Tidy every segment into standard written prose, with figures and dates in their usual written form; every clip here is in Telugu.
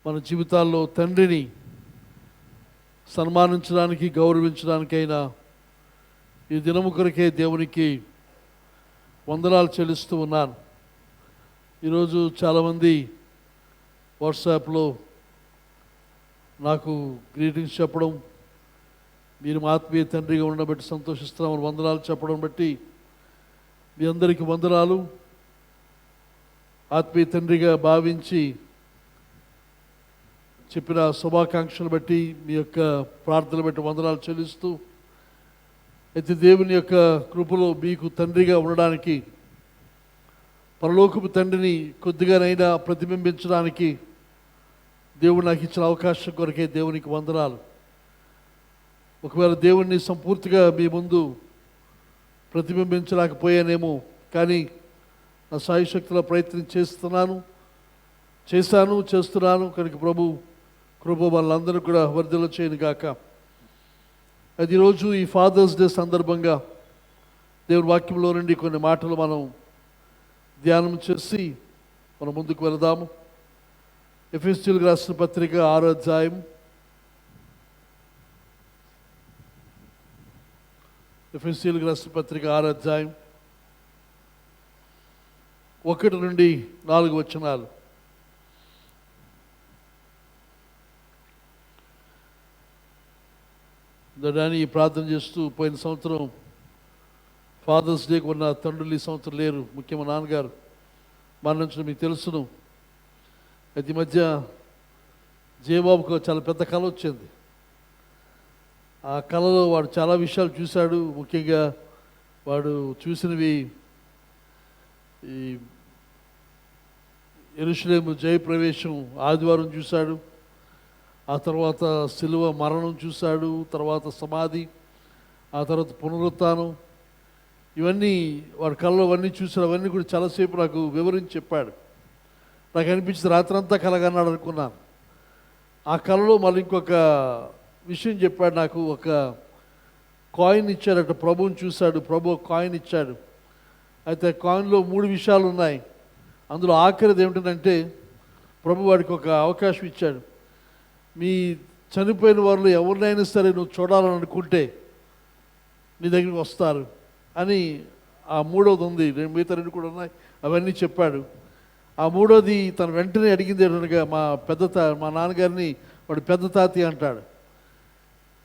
మన జీవితాల్లో తండ్రిని సన్మానించడానికి, గౌరవించడానికైనా ఈ దినము కొరకే దేవునికి వందనాలు చెల్లిస్తూ ఉన్నాను. ఈరోజు చాలామంది వాట్సాప్లో నాకు గ్రీటింగ్స్ చెప్పడం, మీరు మా ఆత్మీయ తండ్రిగా ఉండబట్టి సంతోషిస్తున్నామని వందనాలు చెప్పడం బట్టి మీ అందరికీ వందనాలు. ఆత్మీయ తండ్రిగా భావించి చెప్పిన శుభాకాంక్షలు బట్టి, మీ యొక్క ప్రార్థనలు బట్టి వందనాలు చెల్లిస్తూ, అయితే దేవుని యొక్క కృపలో మీకు తండ్రిగా ఉండడానికి, పరలోకపు తండ్రిని కొద్దిగానైనా ప్రతిబింబించడానికి దేవుడు నాకు ఇచ్చిన అవకాశం కొరకే దేవునికి వందనాలు. ఒకవేళ దేవుణ్ణి సంపూర్తిగా మీ ముందు ప్రతిబింబించలేకపోయానేమో, కానీ నా సాయశక్తిలో ప్రయత్నం చేస్తున్నాను. కనుక ప్రభు కృప వాళ్ళందరూ కూడా వర్ధల చేయను గాక. అది ఈరోజు ఈ ఫాదర్స్ డే సందర్భంగా దేవుని వాక్యంలో నుండి కొన్ని మాటలు మనం ధ్యానం చేసి మనం ముందుకు వెళదాము. ఎఫెసీయులకు రాసిన పత్రిక 6వ అధ్యాయం, ఎఫెసీయులకు రాసిన పత్రిక 6వ అధ్యాయం 1 నుండి 4 వచనాలు. దాన్ని ప్రార్థన చేస్తూ, పోయిన సంవత్సరం ఫాదర్స్ డేకి ఉన్న తండ్రులు ఈ సంవత్సరం లేరు. ముఖ్యంగా నాన్నగారు మరణించడం మీకు తెలుసును. అయితే మధ్య జయబాబుకు చాలా పెద్ద కళ వచ్చింది. ఆ కళలో వాడు చాలా విషయాలు చూశాడు. ముఖ్యంగా వాడు చూసినవి ఈ యెరూషలేము జయప్రవేశం ఆదివారం చూశాడు, ఆ తర్వాత సిలువ మరణం చూశాడు, తర్వాత సమాధి, ఆ తర్వాత పునరుత్థానం. ఇవన్నీ వాడి కళలో అవన్నీ చూశాడు. అవన్నీ కూడా చాలాసేపు నాకు వివరించి చెప్పాడు. నాకు అనిపించింది రాత్రంతా కలగన్నాడు అనుకున్నాను. ఆ కళలో మళ్ళీ ఇంకొక విషయం చెప్పాడు నాకు. ఒక కాయిన్ ఇచ్చాడట, ప్రభువుని చూశాడు. ప్రభు ఒక కాయిన్ ఇచ్చాడు. అయితే కాయిన్లో 3 విషయాలు ఉన్నాయి. అందులో ఆఖరిది ఏమిటంటే, ప్రభు వాడికి ఒక అవకాశం ఇచ్చాడు. మీ చనిపోయిన వారిలో ఎవరినైనా సరే నువ్వు చూడాలని అనుకుంటే నీ దగ్గరికి వస్తారు అని. ఆ 3వది ఉంది, మిగతా 2 కూడా ఉన్నాయి. అవన్నీ చెప్పాడు. ఆ 3వది తను వెంటనే అడిగింది ఏంటనగా, మా నాన్నగారిని వాడు పెద్ద తాతి అంటాడు.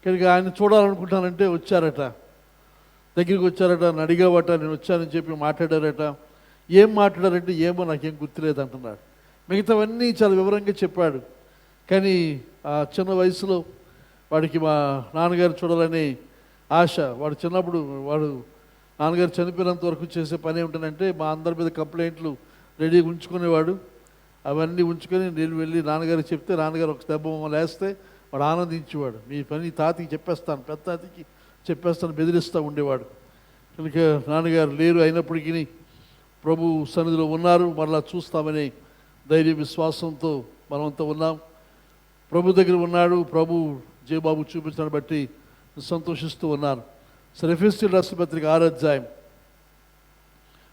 కనుక ఆయన చూడాలనుకుంటానంటే వచ్చారట, దగ్గరికి వచ్చారట. నన్ను అడిగావట, నేను వచ్చానని చెప్పి మాట్లాడారట. ఏం మాట్లాడారంటే ఏమో నాకేం గుర్తులేదు అంటున్నాడు. మిగతావన్నీ చాలా వివరంగా చెప్పాడు. కానీ ఆ చిన్న వయసులో వాడికి మా నాన్నగారు చూడాలని ఆశ. వాడు చిన్నప్పుడు నాన్నగారు చనిపోయినంత వరకు చేసే పని ఏమిటంటే, మా అందరి మీద కంప్లైంట్లు రెడీగా ఉంచుకునేవాడు. అవన్నీ ఉంచుకొని నేను వెళ్ళి నాన్నగారికి చెప్తే, నాన్నగారు ఒక దెబ్బ లేస్తే వాడు ఆనందించేవాడు. మీ పని తాతకి చెప్పేస్తాను, పెద్ద తాతకి చెప్పేస్తాను బెదిరిస్తూ ఉండేవాడు. కనుక నాన్నగారు లేరు, అయినప్పటికీ ప్రభు సన్నిధిలో ఉన్నారు, మరలా చూస్తామనే ధైర్య విశ్వాసంతో మనమంతా ఉన్నాం. ప్రభు దగ్గర ఉన్నాడు. ప్రభు జయబాబు చూపించడాన్ని బట్టి సంతోషిస్తూ ఉన్నాను. సరే, ఎఫెసీయులకు రాసిన పత్రిక 6వ అధ్యాయం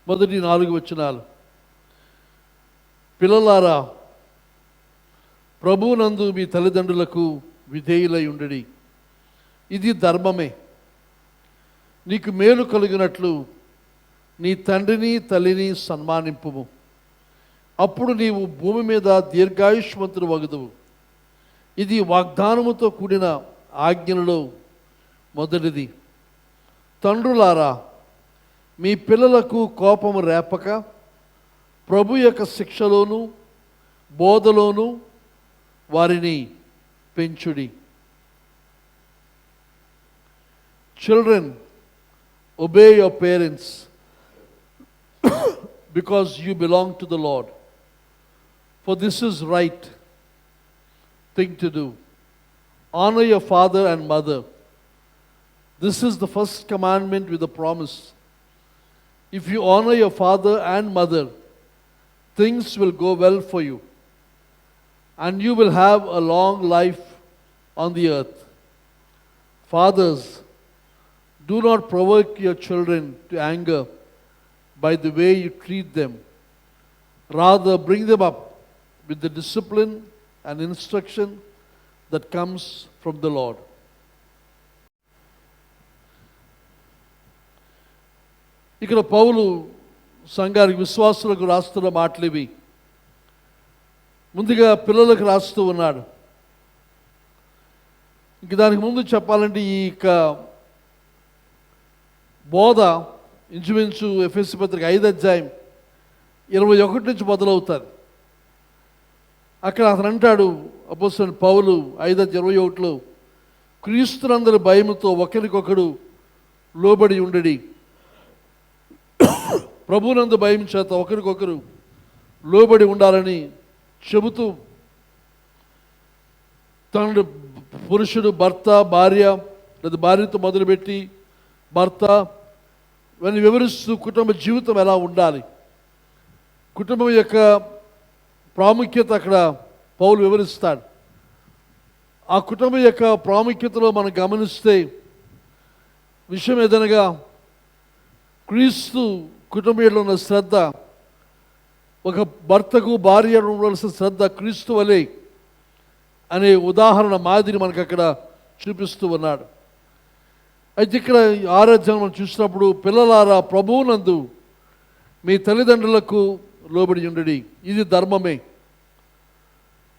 1-4 వచనాలు. పిల్లలారా, ప్రభువునందు మీ తల్లిదండ్రులకు విధేయులై ఉండడి, ఇది ధర్మమే. నీకు మేలు కలిగినట్లు నీ తండ్రిని తల్లిని సన్మానింపుము, అప్పుడు నీవు భూమి మీద దీర్ఘాయుష్మంతుడు వగదువు. ఇది వాగ్దానముతో కూడిన ఆజ్ఞలలో మొదటిది. తండ్రులారా, మీ పిల్లలకు కోపము రేపక ప్రభు యొక్క శిక్షలోను బోధలోను వారిని పెంచుడి. Children, obey your parents because you belong to the Lord, for this is right thing to do. Honor your father and mother. This is the first commandment with a promise. If you honor your father and mother, things will go well for you, and you will have a long life on the earth. Fathers, do not provoke your children to anger by the way you treat them. Rather, bring them up with the discipline an instruction that comes from the Lord. ఇక్కడ పౌలు సంఘానికి విశ్వాసులకు రాస్తున్న మాటలు ఇవి. ముందుగా పిల్లలకు రాస్తూ ఉన్నాడు. ఇంక దానికి ముందు చెప్పాలంటే ఈ యొక్క బోధ ఇంచుమించు ఎఫెసీ పత్రిక 5:21 నుంచి మొదలవుతుంది. అక్కడ అతను అంటాడు, అపోస్తలుడైన పౌలు 5:21లో, క్రీస్తునందరి భయముతో ఒకరికొకడు లోబడి ఉండడి, ప్రభునందు భయం చేత ఒకరికొకరు లోబడి ఉండాలని చెబుతూ, తన పురుషుడు భర్త, భార్య లేదా భార్యతో మొదలుపెట్టి భర్త ఇవన్నీ వివరిస్తూ కుటుంబ జీవితం ఎలా ఉండాలి, కుటుంబం యొక్క ప్రాముఖ్యత అక్కడ పౌలు వివరిస్తాడు. ఆ కుటుంబం యొక్క ప్రాముఖ్యతలో మనం గమనిస్తే విషయం ఏదనగా, క్రీస్తు కుటుంబంలో ఉన్న శ్రద్ధ, ఒక భర్తకు భార్య ఉండవలసిన శ్రద్ధ క్రీస్తు వలె అనే ఉదాహరణ మాదిరి మనకు అక్కడ చూపిస్తూ ఉన్నాడు. అయితే ఇక్కడ 6వ అధ్యాయం మనం చూసినప్పుడు, పిల్లలారా ప్రభువునందు మీ తల్లిదండ్రులకు లోబడి ఉండడి, ఇది ధర్మమే.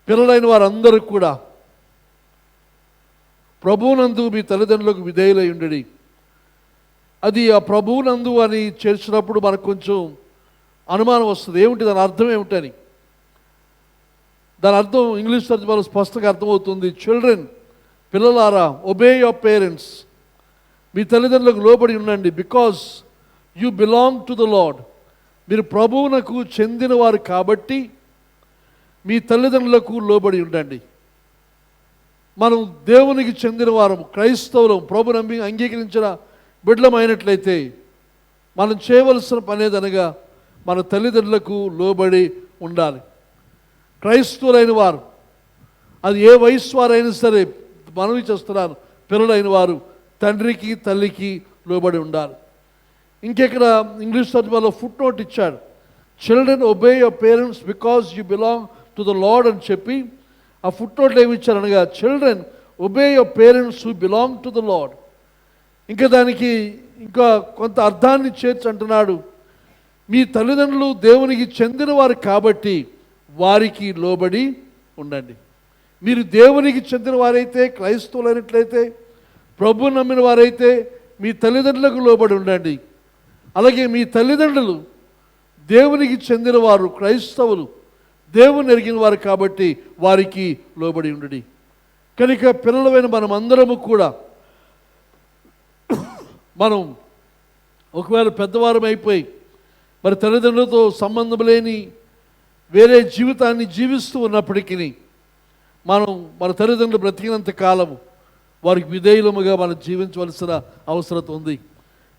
పిల్లలైన వారందరూ కూడా ప్రభువునందు మీ తల్లిదండ్రులకు విధేయులై ఉండడి. అది ఆ ప్రభువునందు అని చేర్చినప్పుడు మనకు కొంచెం అనుమానం వస్తుంది, ఏమిటి దాని అర్థం ఏమిటని. దాని అర్థం ఇంగ్లీష్ తర్జుమాలో స్పష్టంగా అర్థమవుతుంది. చిల్డ్రన్, పిల్లలారా, ఒబే యువర్ పేరెంట్స్, మీ తల్లిదండ్రులకు లోబడి ఉండండి. Because you belong to the lord, మీరు ప్రభువునకు చెందినవారు కాబట్టి మీ తల్లిదండ్రులకు లోబడి ఉండండి. మనం దేవునికి చెందిన వారం, క్రైస్తవులం, ప్రభు నమ్మి అంగీకరించిన బిడ్డలమైనట్లయితే మనం చేయవలసిన పనేదనగా మన తల్లిదండ్రులకు లోబడి ఉండాలి. క్రైస్తవులైన వారు, అది ఏ వయసు వారైనా సరే, మనవి చేస్తున్నారు, పిల్లలైన వారు తండ్రికి తల్లికి లోబడి ఉండాలి. ఇంకెక్కడ ఇంగ్లీష్ తర్జుమాలో ఫుట్ నోట్ ఇచ్చాడు, children obey your parents because you belong to the lord అని చెప్పి, ఆ ఫుట్ నోట్లో ఏమి ఇచ్చారనగా, children obey your parents who belong to the lord. ఇంకా దానికి ఇంకా కొంత అర్థాన్ని చేర్చి అంటున్నాడు, మీ తల్లిదండ్రులు దేవునికి చెందినవారు కాబట్టి వారికి లోబడి ఉండండి. మీరు దేవునికి చెందిన వారైతే, క్రైస్తవులైనట్లయితే, ప్రభు నమ్మిన వారైతే మీ తల్లిదండ్రులకు లోబడి ఉండండి. అలాగే మీ తల్లిదండ్రులు దేవునికి చెందినవారు, క్రైస్తవులు, దేవుని ఎరిగిన వారు కాబట్టి వారికి లోబడి ఉండండి. కనుక పిల్లలమైన మనం అందరము కూడా, మనం ఒకవేళ పెద్దవారం అయిపోయి మరి తల్లిదండ్రులతో సంబంధం లేని వేరే జీవితాన్ని జీవిస్తూ ఉన్నప్పటికీ, మనం మన తల్లిదండ్రులు బ్రతికినంత కాలము వారికి విధేయులముగా మనం జీవించవలసిన అవసరం ఉంది.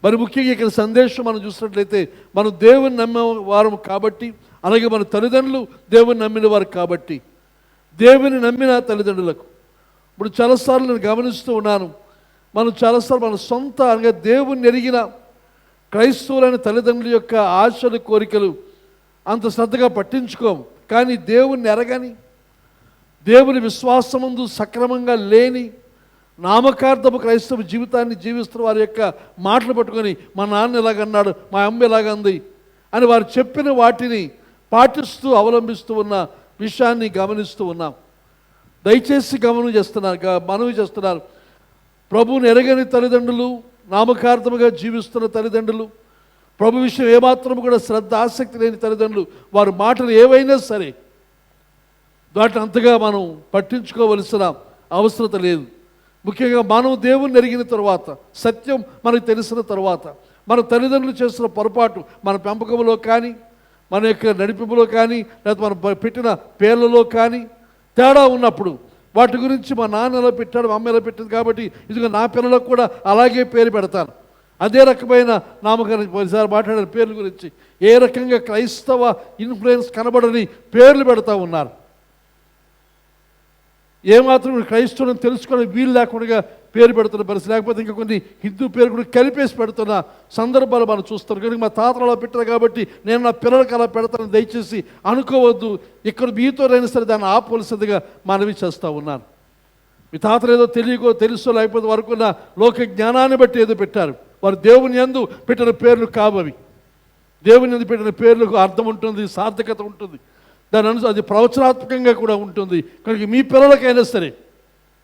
మరి ముఖ్యంగా ఇక్కడ సందేశం మనం చూసినట్లయితే, మనం దేవుని నమ్మే వారం కాబట్టి, అలాగే మన తల్లిదండ్రులు దేవుని నమ్మిన వారు కాబట్టి, దేవుని నమ్మిన తల్లిదండ్రులకు, ఇప్పుడు చాలాసార్లు నేను గమనిస్తూ ఉన్నాను, మనం చాలాసార్లు మన సొంత అనగా దేవుని ఎరిగిన క్రైస్తవులైన తల్లిదండ్రుల యొక్క ఆశలు, కోరికలు అంత శ్రద్ధగా పట్టించుకోము. కానీ దేవుని ఎరగని, దేవుని విశ్వాసమందు సక్రమంగా లేని, నామకార్థపు క్రైస్తవ జీవితాన్ని జీవిస్తున్న వారి యొక్క మాటలు పట్టుకొని, మా నాన్న ఎలాగన్నాడు, మా అమ్మ ఎలాగంది అని వారు చెప్పిన వాటిని పాటిస్తూ అవలంబిస్తూ ఉన్న విషయాన్ని గమనిస్తూ ఉన్నాం. దయచేసి మనవి చేస్తున్నారు, ప్రభువుని ఎరగని తల్లిదండ్రులు, నామకార్థముగా జీవిస్తున్న తల్లిదండ్రులు, ప్రభు విషయం ఏమాత్రం కూడా శ్రద్ధ, ఆసక్తి లేని తల్లిదండ్రులు, వారి మాటలు ఏవైనా సరే వాటిని అంతగా మనం పట్టించుకోవలసిన అవసరం లేదు. ముఖ్యంగా మనం దేవుని ఎరిగిన తర్వాత, సత్యం మనకు తెలిసిన తర్వాత, మన తల్లిదండ్రులు చేస్తున్న పొరపాటు మన పెంపకంలో కానీ, మన యొక్క నడిపింపులో కానీ, లేకపోతే మనం పెట్టిన పేర్లలో కానీ తేడా ఉన్నప్పుడు, వాటి గురించి మా నాన్న ఎలా పెట్టాడు, మా అమ్మ ఎలా పెట్టింది కాబట్టి ఇదిగో నా పిల్లలకు కూడా అలాగే పేరు పెడతాను, అదే రకమైన నామకరణ, ఒకసారి మాట్లాడిన పేర్ల గురించి ఏ రకంగా క్రైస్తవ ఇన్ఫ్లుయెన్స్ కనబడని పేర్లు పెడతా ఉన్నారు. ఏమాత్రం క్రైస్తవులను తెలుసుకోవడం వీలు లేకుండా పేరు పెడుతున్న పరిస్థితి, లేకపోతే ఇంకా కొన్ని హిందూ పేరు కూడా కలిపేసి పెడుతున్న సందర్భాలు మనం చూస్తాం. కనుక మా తాతలు అలా పెట్టారు కాబట్టి నేను నా పిల్లలకి అలా పెడతాను దయచేసి అనుకోవద్దు. ఇక్కడ మీతోనైనా సరే దాన్ని ఆపవలసిందిగా మనవి చేస్తూ ఉన్నాను. మీ తాతలు ఏదో తెలుసో లేకపోతే వరకున్న లోక జ్ఞానాన్ని బట్టి ఏదో పెట్టారు. వారు దేవుని యందు పెట్టిన పేర్లు కావవి. దేవుని యందు పెట్టిన పేర్లకు అర్థం ఉంటుంది, సార్థకత ఉంటుంది, దాని అది ప్రవచనాత్మకంగా కూడా ఉంటుంది. కనుక మీ పిల్లలకైనా సరే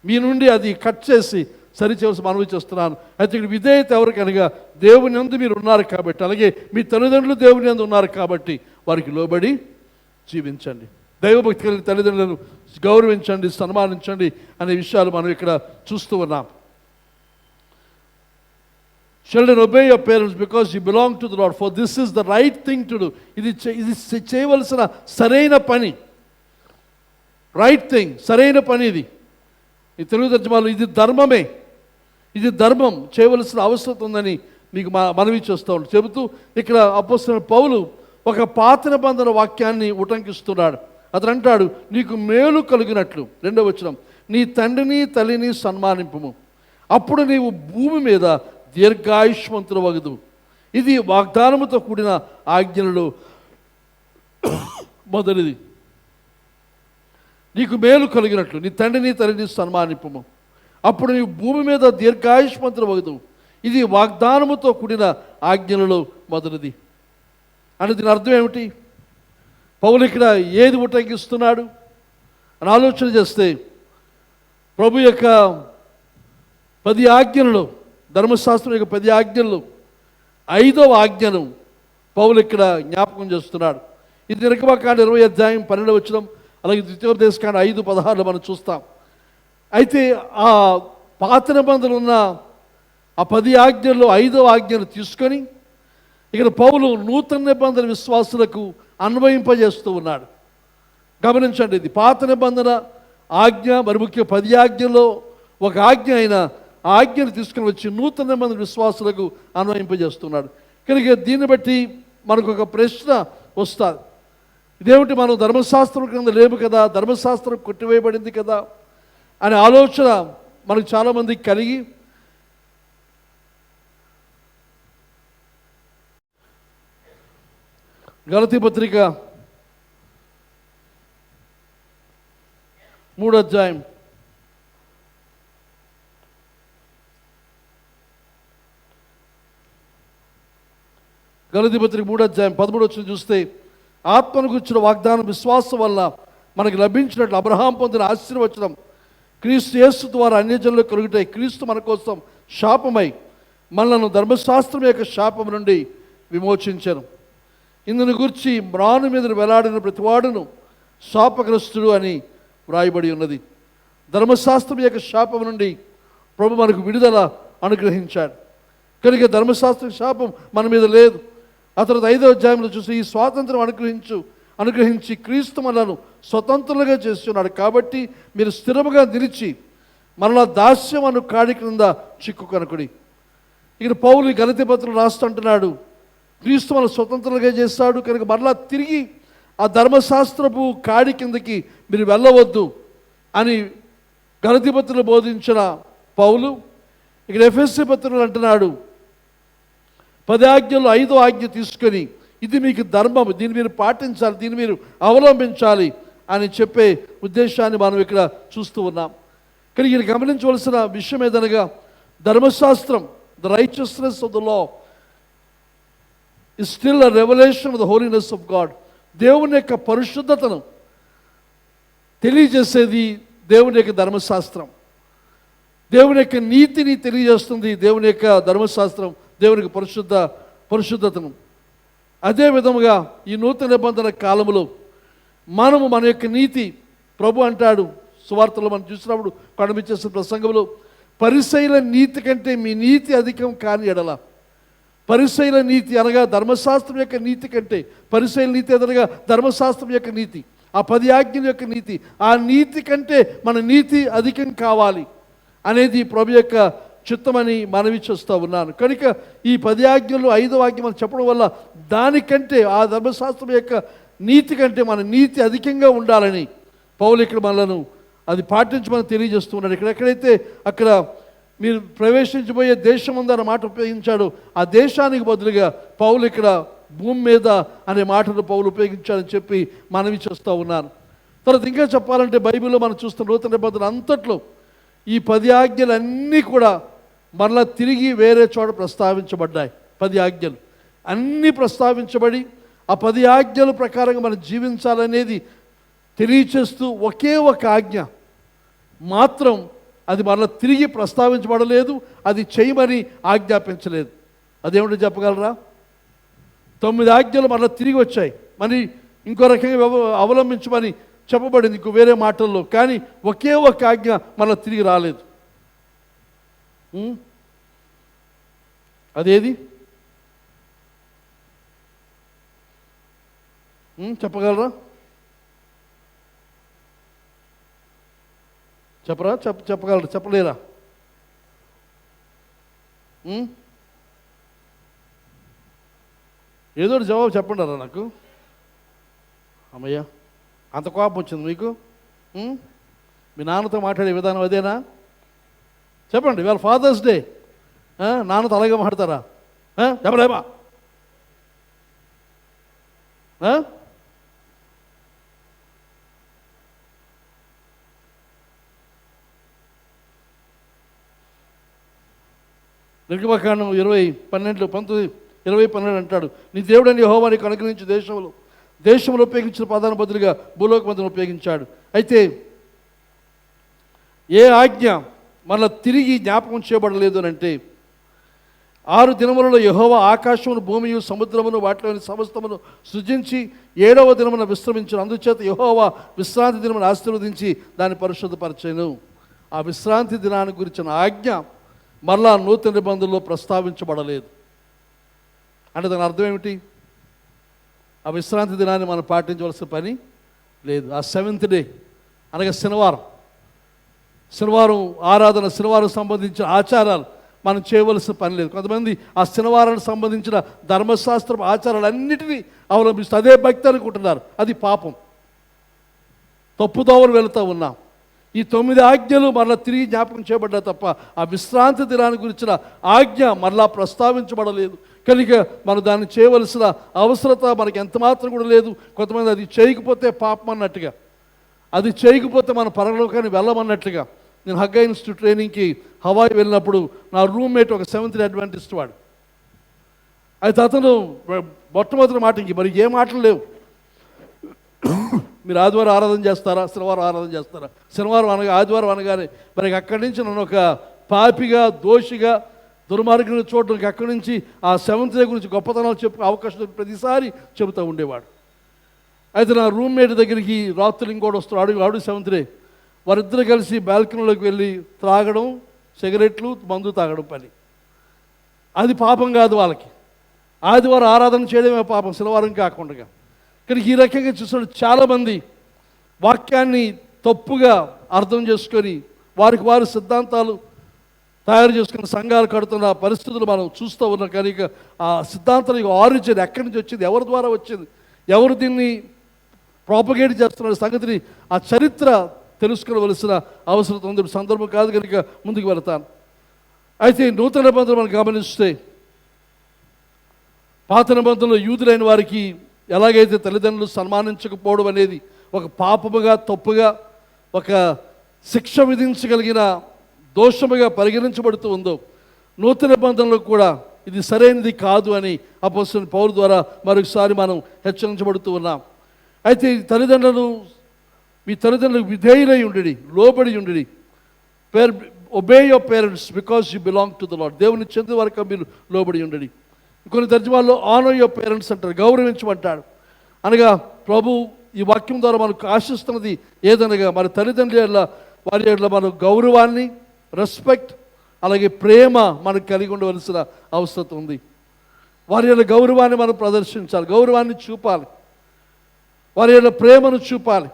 మీ నుండి అది కట్ చేసి సరిచేసి మనవి చేస్తున్నాను. అయితే ఇక్కడ విధేయత ఎవరికనగా దేవుని యందు మీరు ఉన్నారు కాబట్టి, అలాగే మీ తల్లిదండ్రులు దేవుని యందు ఉన్నారు కాబట్టి వారికి లోబడి జీవించండి. దైవభక్తి కలిగిన తల్లిదండ్రులను గౌరవించండి, సన్మానించండి అనే విషయాలు మనం ఇక్కడ చూస్తూ ఉన్నాం. Children, obey your parents because you belong to the Lord, for this is the right thing to do. ఇది చేయవలసిన సరైన పని, రైట్ థింగ్, సరైన పని. ఇది ఈ తెలుగు తర్జుమాలో ఇది ధర్మమే, ఇది ధర్మం, చేయవలసిన అవసరం ఉందని మీకు మనవి చేస్తూ ఉంటాడు. చెబుతూ ఇక్కడ అపోస్తలుడైన పౌలు ఒక పాత నిబంధన వాక్యాన్ని ఉటంకిస్తున్నాడు. అతను అంటాడు, నీకు మేలు కలిగినట్లు, 2వ వచనం, నీ తండ్రిని తల్లిని సన్మానింపుము, అప్పుడు నీవు భూమి మీద దీర్ఘాయుష్మంతుడు వగదు. ఇది వాగ్దానముతో కూడిన ఆజ్ఞలలో మొదటిది. నీకు మేలు కలిగినట్లు నీ తండ్రిని తల్లిని సన్మానింపుము, అప్పుడు నీవు భూమి మీద దీర్ఘాయుష్మంతుడు వగదు. ఇది వాగ్దానముతో కూడిన ఆజ్ఞలలో మొదటిది. అని దీని అర్థం ఏమిటి? పౌలు ఇక్కడ ఏది ఉటంకిస్తున్నాడు అని ఆలోచన చేస్తే, ప్రభు యొక్క 10 ఆజ్ఞలలో, ధర్మశాస్త్రం యొక్క 10 ఆజ్ఞల్లో 5వ ఆజ్ఞను పౌలు ఇక్కడ జ్ఞాపకం చేస్తున్నాడు. ఇది నిర్గమకాండ 20వ అధ్యాయం 12వ వచనం, అలాగే ద్వితీయోపదేశకాండ 5:16 మనం చూస్తాం. అయితే ఆ పాత నిబంధనలు ఉన్న ఆ 10 ఆజ్ఞల్లో 5వ ఆజ్ఞను తీసుకొని ఇక్కడ పౌలు నూతన నిబంధన విశ్వాసులకు అన్వయింపజేస్తూ ఉన్నాడు. గమనించండి, ఇది పాత నిబంధన ఆజ్ఞ, మరి ముఖ్య 10 ఆజ్ఞల్లో ఒక ఆజ్ఞ అయిన ఆ ఆజ్ఞను తీసుకుని వచ్చి నూతన నిబంధన విశ్వాసులకు అన్వయింపజేస్తున్నాడు. కనుక దీన్ని బట్టి మనకు ఒక ప్రశ్న వస్తుంది, ఇదేమిటి, మనం ధర్మశాస్త్రం కింద లేము కదా, ధర్మశాస్త్రం కొట్టివేయబడింది కదా అనే ఆలోచన మనకు చాలామందికి కలిగి, గలతీ పత్రిక 3వ అధ్యాయం 13వ వచనం చూస్తే, ఆత్మను గురించిన వాగ్దానం విశ్వాసం వల్ల మనకు లభించినట్లు అబ్రహాం పొందిన ఆశీర్వచనం క్రీస్తు యేసు ద్వారా అన్యజనులకు కలుగుతాయి. క్రీస్తు మన కోసం శాపమై మనలను ధర్మశాస్త్రం యొక్క శాపం నుండి విమోచించను. ఇందును గురించి మ్రాను మీద వేలాడిన ప్రతివాడును శాపగ్రస్తుడు అని వ్రాయబడి ఉన్నది. ధర్మశాస్త్రం యొక్క శాపం నుండి ప్రభు మనకు విడుదల అనుగ్రహించాడు. కనుక ధర్మశాస్త్ర శాపం మన మీద లేదు. ఆ తర్వాత 5వ అధ్యాయంలో చూసి, ఈ స్వాతంత్రం అనుగ్రహించి క్రీస్తు మనలను స్వతంత్రులుగా చేస్తున్నాడు. కాబట్టి మీరు స్థిరముగా నిలిచి మనలా దాస్యం అను కాడి క్రింద చిక్కుకొనకుడి. ఇక్కడ పౌలు గలతీ పత్రికలో రాస్తుంటున్నాడు, క్రీస్తు మనల్ని స్వతంత్రులుగా చేస్తాడు, కనుక మరలా తిరిగి ఆ ధర్మశాస్త్రపు కాడి కిందకి మీరు వెళ్ళవద్దు అని గలతీ పత్రికలో బోధించిన పౌలు ఇక్కడ ఎఫెసీ పత్రికలో అంటున్నాడు, 10 ఆజ్ఞల్లో 5వ ఆజ్ఞ తీసుకొని ఇది మీకు ధర్మం, దీన్ని మీరు పాటించాలి, దీన్ని మీరు అవలంబించాలి అని చెప్పే ఉద్దేశాన్ని మనం ఇక్కడ చూస్తూ ఉన్నాం. కానీ ఈయన గమనించవలసిన విషయం ఏదనగా, ధర్మశాస్త్రం, the righteousness of the law is still a revolution of the holiness of God. దేవుని యొక్క పరిశుద్ధతను తెలియజేసేది దేవుని యొక్క ధర్మశాస్త్రం. దేవుని యొక్క నీతిని తెలియజేస్తుంది దేవుని యొక్క ధర్మశాస్త్రం, దేవుని యొక్క పరిశుద్ధతను. అదే విధముగా ఈ నూతన నిబంధన కాలంలో మనము మన యొక్క నీతి, ప్రభు అంటాడు సువార్తలో మనం చూసినప్పుడు కనిపించేసిన ప్రసంగంలో, పరిసయ్యుల నీతి కంటే మీ నీతి అధికం కాని ఎడల. పరిసయ్యుల నీతి అనగా ధర్మశాస్త్రం యొక్క నీతి కంటే, పరిసయ్యుల నీతి అనగా ధర్మశాస్త్రం యొక్క నీతి, ఆ 10 ఆజ్ఞల యొక్క నీతి, ఆ నీతి కంటే మన నీతి అధికం కావాలి అనేది ప్రభు యొక్క చిత్తమని మనవి చేస్తూ ఉన్నాను. కనుక ఈ 10 ఆజ్ఞలు 5వ ఆజ్ఞ మనం చెప్పడం వల్ల దానికంటే, ఆ ధర్మశాస్త్రం యొక్క నీతి కంటే మన నీతి అధికంగా ఉండాలని పౌలు ఇక్కడ మనలను అది పాటించమని తెలియజేస్తున్నాడు. ఎక్కడైతే అక్కడ మీరు ప్రవేశించబోయే దేశం ఉందన్న మాట ఉపయోగించాడు. ఆ దేశానికి బదులుగా పౌలు ఇక్కడ భూమి మీద అనే మాటను పౌలు ఉపయోగించాడని చెప్పి మనవి చేస్తూ ఉన్నాను. తర్వాత ఇంకా చెప్పాలంటే బైబిల్లో మనం చూస్తున్న నూతన నిబంధన అంతట్లో ఈ 10 ఆజ్ఞలన్నీ కూడా మరలా తిరిగి వేరే చోట ప్రస్తావించబడ్డాయి. 10 ఆజ్ఞలు అన్నీ ప్రస్తావించబడి ఆ 10 ఆజ్ఞల ప్రకారంగా మనం జీవించాలనేది తెలియచేస్తూ ఒకే ఒక ఆజ్ఞ మాత్రం అది మరలా తిరిగి ప్రస్తావించబడలేదు, అది చేయమని ఆజ్ఞాపించలేదు. అదేమిటో చెప్పగలరా? 9 ఆజ్ఞలు మరలా తిరిగి వచ్చాయి, మరి ఇంకో రకంగా అవలంబించమని చెప్పబడింది ఇంకో వేరే మాటల్లో. కానీ ఒకే ఒక ఆజ్ఞ మరలా తిరిగి రాలేదు. అదేది చెప్పగలరా? చెప్పరా? చెప్పగలరా? చెప్పలేరా? ఏదో జవాబు చెప్పండి నాకు. అమ్మయ్యా, అంత కోపం వచ్చింది మీకు? మీ నాన్నతో మాట్లాడే విధానం అదేనా? చెప్పండి. ఇవాళ ఫాదర్స్ డే, నాన్నతో అలాగే మాట్లాడతారా? చెప్పలేమా? నిర్గమకాండం 20:12 అంటాడు, నీ దేవుడని యెహోవా నీకు అనుగ్రహించే దేశంలో ఉపయోగించిన పదాన్ని బదులుగా భూలోకమందును ఉపయోగించాడు. అయితే ఏ ఆజ్ఞ మళ్ళీ తిరిగి జ్ఞాపకం చేయబడలేదు అని అంటే, 6 దినములలో యెహోవా ఆకాశమును భూమియు సముద్రమును వాటిలోని సమస్తమును సృజించి 7వ దినమున విశ్రమించను. అందుచేత యెహోవా విశ్రాంతి దినమును ఆశీర్వదించి దాన్ని పరిశుద్ధపరచెను. ఆ విశ్రాంతి దినాన్ని గురించిన ఆజ్ఞ మరలా నూతన నిబంధనలో ప్రస్తావించబడలేదు. అంటే దాని అర్థం ఏమిటి? ఆ విశ్రాంతి దినాన్ని మనం పాటించవలసిన పని లేదు. ఆ 7th డే అనగా శనివారం ఆరాధన, శనివారం సంబంధించిన ఆచారాలు మనం చేయవలసిన పని లేదు. కొంతమంది ఆ శనివారానికి సంబంధించిన ధర్మశాస్త్ర ఆచారాలన్నిటినీ అవలంబిస్తూ అదే భక్తి అనుకుంటున్నారు. అది పాపం. తప్పుదోవలు వెళుతూ ఉన్నాం. ఈ 9 ఆజ్ఞలు మరలా తిరిగి జ్ఞాపకం చేయబడ్డా తప్ప ఆ విశ్రాంతి దినాన్ని గురించిన ఆజ్ఞ మరలా ప్రస్తావించబడలేదు. కనుక మనం దాన్ని చేయవలసిన అవసరత మనకి ఎంత మాత్రం కూడా లేదు. కొంతమంది అది చేయకపోతే పాపం అన్నట్టుగా, అది చేయకపోతే మన పరలోకాన్ని వెళ్ళమన్నట్లుగా. నేను హగ్గ ఇన్స్టిట్యూట్ ట్రైనింగ్కి హవాయి వెళ్ళినప్పుడు నా రూమ్మేట్ ఒక 7th డే అడ్వెంటిస్ట్ వాడు. అయితే అతను మొట్టమొదటి మాట, ఇంక మరి ఏ మాటలు లేవు, మీరు ఆదివారం ఆరాధన చేస్తారా, శనివారం ఆరాధన చేస్తారా, శనివారం అనగా ఆదివారం అనగానే మరి అక్కడి నుంచి నన్ను ఒక పాపిగా, దోషిగా, దుర్మార్గుని చూడడానికి అక్కడి నుంచి ఆ 7th డే గురించి గొప్పతనాలు చెప్పే అవకాశం ప్రతిసారి చెబుతూ ఉండేవాడు. అయితే నా రూమ్మేట్ దగ్గరికి రాత్రులు ఇంకోటి వస్తాడు, ఆడు 7th డే. వారిద్దరు కలిసి బాల్కనీలోకి వెళ్ళి త్రాగడం, సిగరెట్లు, మందు తాగడం పని. అది పాపం కాదు వాళ్ళకి. ఆదివారం ఆరాధన చేయడమే పాపం, శనివారం కాకుండా. కానీ ఈ రకంగా చూసిన చాలామంది వాక్యాన్ని తప్పుగా అర్థం చేసుకొని వారికి వారి సిద్ధాంతాలు తయారు చేసుకున్న సంఘాలు కడుతున్న పరిస్థితులు మనం చూస్తూ ఉన్నాం. కనుక ఆ సిద్ధాంతాలకు ఆరిజిన్ ఎక్కడి నుంచి వచ్చింది, ఎవరి ద్వారా వచ్చింది, ఎవరు దీన్ని ప్రాపగేట్ చేస్తున్న సంగతిని ఆ చరిత్ర తెలుసుకోవలసిన అవసరం ఉంది. సందర్భం కాదు కనుక ముందుకు వెళతాను. అయితే నూతన నిబంధనలు మనం గమనిస్తే, పాత నిబంధనలో యూదులైన వారికి ఎలాగైతే తల్లిదండ్రులు సన్మానించకపోవడం అనేది ఒక పాపముగా, తప్పుగా, ఒక శిక్ష విధించగలిగిన దోషముగా పరిగణించబడుతూ ఉందో, నూతన నిబంధనలు కూడా ఇది సరైనది కాదు అని అపోస్తలుడైన పౌలు ద్వారా మరొకసారి మనం హెచ్చరించబడుతూ ఉన్నాం. అయితే మీ తల్లిదండ్రులకు విధేయులై ఉండి, లోబడి ఉండి, obey your parents because you belong to the lord. దేవుని చెందిన వరకు మీరు లోబడి ఉండి. కొన్ని తర్జుమాల్లో ఆనర్ యువర్ పేరెంట్స్ అంటారు, గౌరవించమంటాడు. అనగా ప్రభు ఈ వాక్యం ద్వారా మనకు ఆశిస్తున్నది ఏదనగా మన తల్లిదండ్రుల వారి మన గౌరవాన్ని, రెస్పెక్ట్, అలాగే ప్రేమ మనకు కలిగి ఉండవలసిన అవసరం ఉంది. వారి యొక్క గౌరవాన్ని మనం ప్రదర్శించాలి, గౌరవాన్ని చూపాలి, వారి యొక్క ప్రేమను చూపాలి.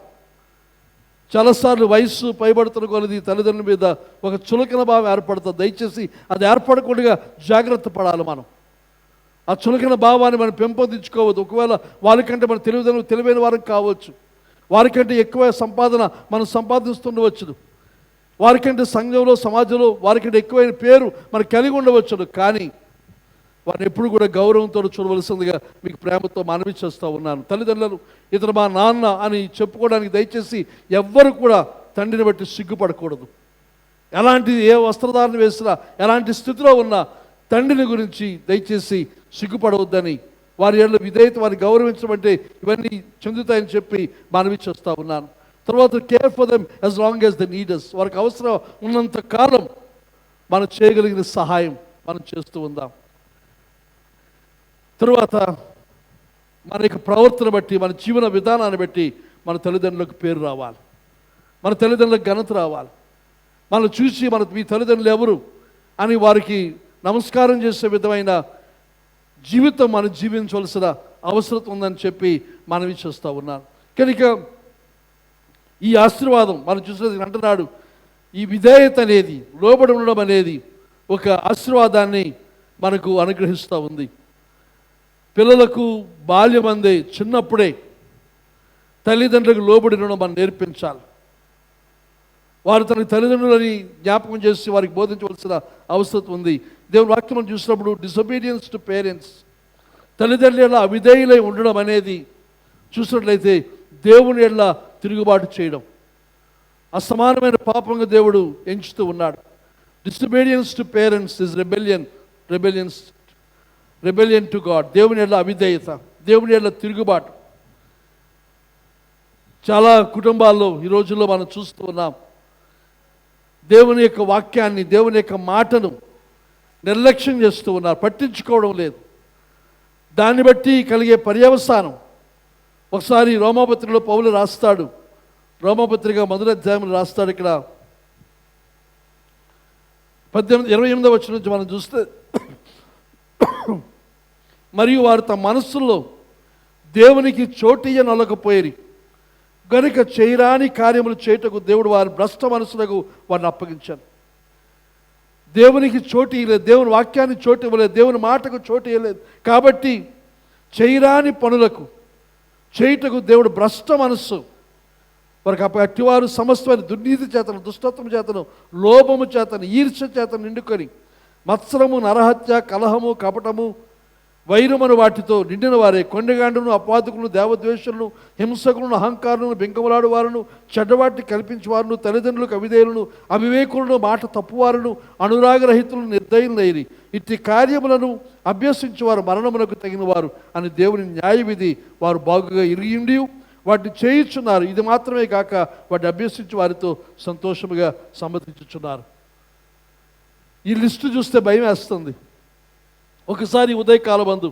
చాలాసార్లు వయస్సు పైబడుతున్న కొలది తల్లిదండ్రుల మీద ఒక చులకన భావం ఏర్పడుతుంది. దయచేసి అది ఏర్పడకుండా జాగ్రత్త పడాలి. మనం ఆ చులకన భావాన్ని మనం పెంపొందించుకోవద్దు. ఒకవేళ వారికంటే మన తెలివైన వారం కావచ్చు, వారికంటే ఎక్కువ సంపాదన మనం సంపాదిస్తుండవచ్చు, వారికంటే సంఘంలో, సమాజంలో వారికంటే ఎక్కువైన పేరు మనకు కలిగి ఉండవచ్చును, కానీ వారిని ఎప్పుడు కూడా గౌరవంతో చూడవలసిందిగా మీకు ప్రేమతో మనవి చేస్తూ ఉన్నాను. తల్లిదండ్రులు ఇతను మా నాన్న అని చెప్పుకోవడానికి దయచేసి ఎవ్వరు కూడా తండ్రిని బట్టి సిగ్గుపడకూడదు. ఎలాంటి ఏ వస్త్రధారణ వేసినా, ఎలాంటి స్థితిలో ఉన్నా తండ్రిని గురించి దయచేసి సిగ్గుపడవద్దని, వారి ఏళ్ళ విధేయత, వారిని గౌరవించడం అంటే ఇవన్నీ చెందుతాయని చెప్పి మనవి చేస్తూ ఉన్నాను. తర్వాత care for them as long as the needers, వారికి అవసరం ఉన్నంత కాలం మనం చేయగలిగిన సహాయం మనం చేస్తూ ఉందాం. తరువాత మన యొక్క ప్రవర్తన బట్టి, మన జీవన విధానాన్ని బట్టి మన తల్లిదండ్రులకు పేరు రావాలి, మన తల్లిదండ్రులకు ఘనత రావాలి. మనం చూసి మీ తల్లిదండ్రులు ఎవరు అని వారికి నమస్కారం చేసే విధమైన జీవితం మనం జీవించవలసిన అవసరం ఉందని చెప్పి మనవి చేస్తూ ఉన్నాను. కనుక ఈ ఆశీర్వాదం మనం చూసినది అంటున్నాడు, ఈ విధేయత అనేది, లోబడి ఉండడం అనేది ఒక ఆశీర్వాదాన్ని మనకు అనుగ్రహిస్తూ ఉంది. పిల్లలకు బాల్యమందే, చిన్నప్పుడే తల్లిదండ్రులకు లోబడి ఉండడం మనం నేర్పించాలి. వారు తన తల్లిదండ్రులని జ్ఞాపకం చేసి వారికి బోధించవలసిన అవసరం ఉంది. దేవుని వాక్యం చూసినప్పుడు డిసొబీడియన్స్ టు పేరెంట్స్, తల్లిదండ్రుల అవిధేయులై ఉండడం అనేది చూసినట్లయితే దేవుని ఎడల తిరుగుబాటు చేయడం, అసమానమైన పాపంగా దేవుడు ఎంచుతూ ఉన్నాడు. Disobedience to parents is rebellion to God. దేవుని ఎడల అవిధేయత, దేవుని ఎడల తిరుగుబాటు. చాలా కుటుంబాల్లో ఈ రోజుల్లో మనం చూస్తూ ఉన్నాం, దేవుని యొక్క వాక్యాన్ని, దేవుని యొక్క మాటను నిర్లక్ష్యం చేస్తూ ఉన్నారు, పట్టించుకోవడం లేదు. దాన్ని బట్టి కలిగే పర్యవసానం ఒకసారి రోమాపత్రికలో పౌలు రాస్తాడు. రోమాపత్రిక 1వ అధ్యాయంలో రాస్తాడు. ఇక్కడ 28వ వచనం నుంచి మనం చూస్తే, మరియు వారు తమ మనస్సుల్లో దేవునికి చోటియ్యనొల్లకపోయేరి గనుక చేయరాని కార్యములు చేయుటకు దేవుడు వారి భ్రష్ట మనసులకు వారిని అప్పగించారు. దేవునికి చోటు ఇవ్వలేదు, దేవుని వాక్యాన్ని చోటు ఇవ్వలేదు, దేవుని మాటకు చోటు ఇవ్వలేదు. కాబట్టి చేయరాని పనులకు చేయుటకు దేవుడు భ్రష్ట మనస్సు వారికి అట్టివారు సమస్తమైన దుర్నీతి చేతను, దుష్టత్వం చేతను, లోభము చేతను, ఈర్ష్య చేతను నిండుకొని మత్సరము, నరహత్య, కలహము, కపటము, వైరమును వాటితో నిండిన వారే కొండగాండును, అపాదకులను, దేవద్వేషులను, హింసకులను, అహంకారులను, బెంకములాడు వారును, చెడ్డవాటిని కల్పించేవారును, తల్లిదండ్రులకు అవిధేయులను, అవివేకులను, మాట తప్పువారును, అనురాగరహితులను, నిర్దయులైరి ఇట్టి కార్యములను అభ్యసించేవారు మరణమునకు తగిన వారు అని దేవుని న్యాయవిధి వారు బాగుగా ఇరిగిండి వాటిని చేయించున్నారు. ఇది మాత్రమే కాక వాటిని అభ్యసించి వారితో సంతోషముగా సమ్మతించుచున్నారు. ఈ లిస్టు చూస్తే భయం వేస్తుంది. ఒకసారి ఉదయకాలమందు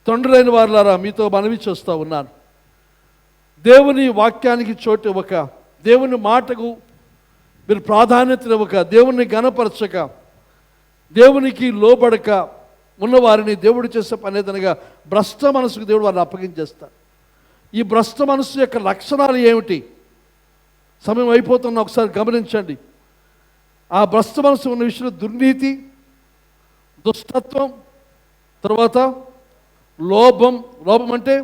తండ్రులైన వారులారా మీతో మనవి చేస్తూ ఉన్నాను, దేవుని వాక్యానికి చోటు ఇవ్వక, దేవుని మాటకు మీరు ప్రాధాన్యత ఇవ్వక, దేవుని ఘనపరచక, దేవునికి లోబడక ఉన్నవారిని దేవుడు చేసే పని ఏదనగా భ్రష్ట మనసుకు దేవుడు వారిని అప్పగించేస్తారు. ఈ భ్రష్ట మనసు యొక్క లక్షణాలు ఏమిటి? సమయం అయిపోతున్న ఒకసారి గమనించండి. ఆ భ్రష్ట మనసు ఉన్న విషయంలో దుర్నీతి, దుష్టత్వం, తర్వాత లోభం. లోభం అంటే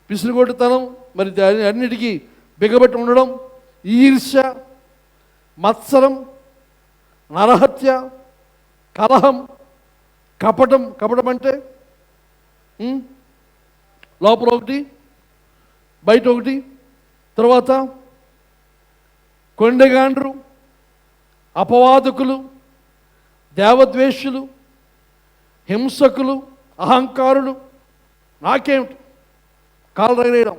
పిసిరిగొట్టుతనం, మరి అన్నిటికీ బిగబెట్టి ఉండడం, ఈర్ష్య, మత్సరం, నరహత్య, కలహం, కపటం. కపటం అంటే లోపల ఒకటి బయట ఒకటి. తర్వాత కొండగాండ్రు, అపవాదకులు, దేవద్వేషులు, హింసకులు, అహంకారులు, నాకేమిటి కాలు రగరేయడం,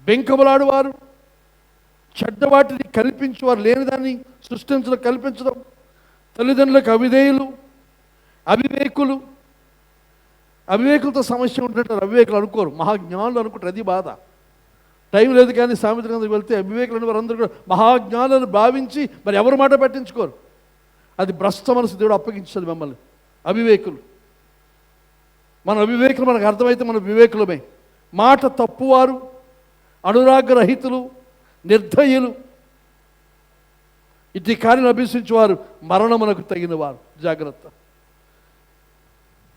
బెంకములాడు వారు, చెడ్డవాటిని కల్పించేవారు, లేనిదాన్ని సృష్టించడం, కల్పించడం, తల్లిదండ్రులకు అవిధేయులు, అవివేకులు. అవివేకులతో సమస్య ఉంటుంటారు, అవివేకులు అనుకోరు, మహాజ్ఞానులు అనుకుంటారు. అది బాధ. టైం లేదు కానీ సామెత కిందకి వెళ్తే అవివేకులు అని వారందరూ కూడా మహాజ్ఞానులను భావించి మరి ఎవరి మాట పట్టించుకోరు. అది భ్రష్ట మనసు దేవుడు అప్పగించాడు మిమ్మల్ని. అవివేకులు, మన అవివేకులు మనకు అర్థమైతే మన వివేకులమే. మాట తప్పువారు, అనురాగరహితులు, నిర్దయులు, ఇట్టి కార్యం అభ్యసించేవారు మరణమునకు తగినవారు. జాగ్రత్త.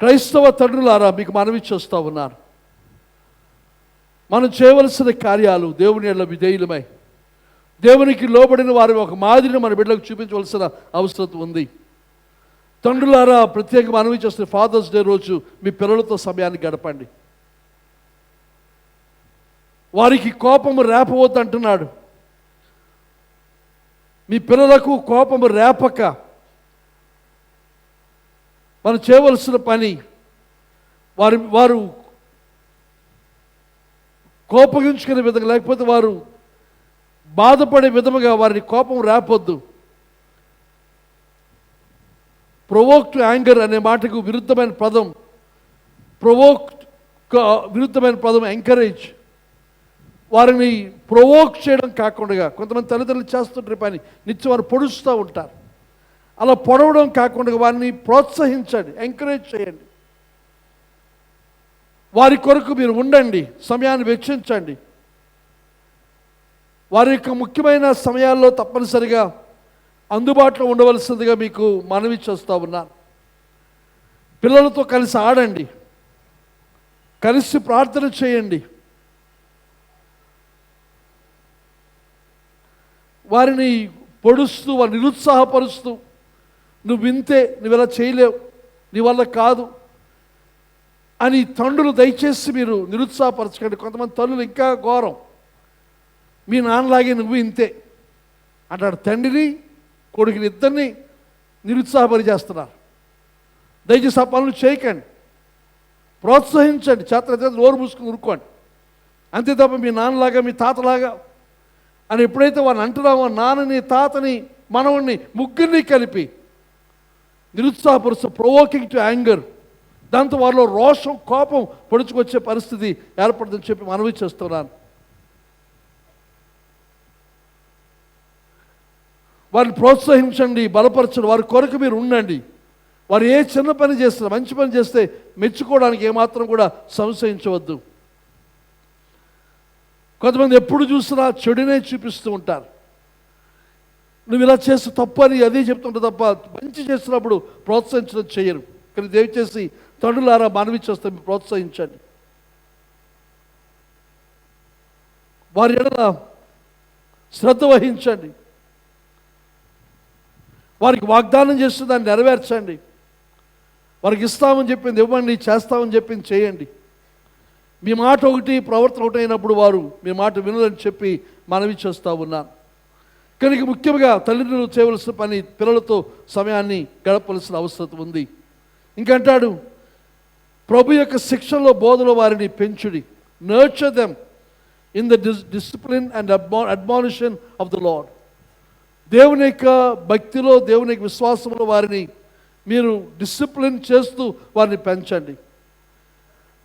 క్రైస్తవ తండ్రులారా మీకు మనవి చేస్తూ ఉన్నారు, మనం చేయవలసిన కార్యాలు దేవుని యెడల విధేయులమై దేవునికి లోబడిన వారి ఒక మాదిరిని మన బిడ్డలకు చూపించవలసిన అవసరం ఉంది. తండ్రులారా, ప్రత్యేకంగా మనవి చేస్తున్న ఫాదర్స్ డే రోజు మీ పిల్లలతో సమయాన్ని గడపండి. వారికి కోపము రేపవద్దు అంటున్నాడు. మీ పిల్లలకు కోపము రేపక మనం చేయవలసిన పని, వారు కోపగించుకునే విధంగా, లేకపోతే వారు బాధపడే విధముగా వారిని కోపం రేపొద్దు. ప్రొవోక్ టు యాంగర్ అనే మాటకు విరుద్ధమైన పదం, విరుద్ధమైన పదం ఎంకరేజ్. వారిని ప్రొవోక్ చేయడం కాకుండా, కొంతమంది తల్లిదండ్రులు చేస్తుంటారు పని, నిత్యం వారు పొడుస్తూ ఉంటారు. అలా పొడవడం కాకుండా వారిని ప్రోత్సహించండి, ఎంకరేజ్ చేయండి. వారి కొరకు మీరు ఉండండి, సమయాన్ని వెచ్చించండి. వారి యొక్క ముఖ్యమైన సమయాల్లో తప్పనిసరిగా అందుబాటులో ఉండవలసిందిగా మీకు మనవి చేస్తూ ఉన్నాను. పిల్లలతో కలిసి ఆడండి, కలిసి ప్రార్థన చేయండి. వారిని పొడుస్తూ, వారిని నిరుత్సాహపరుస్తూ, నువ్వు వింతే, నువ్వు ఇలా చేయలేవు, నీ వల్ల కాదు అని తండ్రులు దయచేసి మీరు నిరుత్సాహపరచకండి. కొంతమంది తల్లులు ఇంకా ఘోరం, మీ నాన్నలాగే నువ్వు ఇంతే అంటాడు. తండ్రిని కొడుకుని ఇద్దరిని నిరుత్సాహపరిచేస్తున్నారు. దయచేసి ఆ పనులు చేయకండి, ప్రోత్సహించండి. చేత నోరు మూసుకుని ఊరుకోండి, అంతే తప్ప మీ నాన్నలాగా మీ తాతలాగా అని ఎప్పుడైతే వారిని అంటున్నామో, నాన్నని తాతని మనవుణ్ణి ముగ్గురిని కలిపి నిరుత్సాహపరుస్తూ, ప్రొవోకింగ్ టు యాంగర్, దాంతో వారిలో రోషం, కోపం పొడుచుకొచ్చే పరిస్థితి ఏర్పడుతుందని చెప్పి మనవి చేస్తున్నాను. వారిని ప్రోత్సహించండి, బలపరచండి. వారి కొరకు మీరు ఉండండి. వారు ఏ చిన్న పని చేస్తారు, మంచి పని చేస్తే మెచ్చుకోవడానికి ఏమాత్రం కూడా సంశయించవద్దు. కొంతమంది ఎప్పుడు చూసినా చెడునే చూపిస్తూ ఉంటారు. నువ్వు ఇలా చేస్తే తప్పు అని అదే చెప్తుంటే తప్ప మంచి చేస్తున్నప్పుడు ప్రోత్సహించడం చేయరు. కానీ దయచేసి తండ్రులారా, మనవి చేస్తే మీరు ప్రోత్సహించండి. వారి ఎడల శ్రద్ధ వహించండి. వారికి వాగ్దానం చేస్తూ దాన్ని నెరవేర్చండి. వారికి ఇస్తామని చెప్పింది ఇవ్వండి, చేస్తామని చెప్పింది చేయండి. మీ మాట ఒకటి, ప్రవర్తన ఒకటి అయినప్పుడు వారు మీ మాట వినదని చెప్పి మనవి చేస్తూ ఉన్నాను. కనుక ముఖ్యంగా తల్లిదండ్రులు చేయవలసిన పని, పిల్లలతో సమయాన్ని గడపవలసిన అవసరం ఉంది. ఇంకంటాడు, ప్రభు యొక్క శిక్షణలో, బోధలో వారిని పెంచుడి. Nurture them in the discipline and admonition of the lord. దేవుని యొక్క భక్తిలో, దేవుని యొక్క విశ్వాసంలో వారిని మీరు డిసిప్లిన్ చేస్తూ వారిని పెంచండి.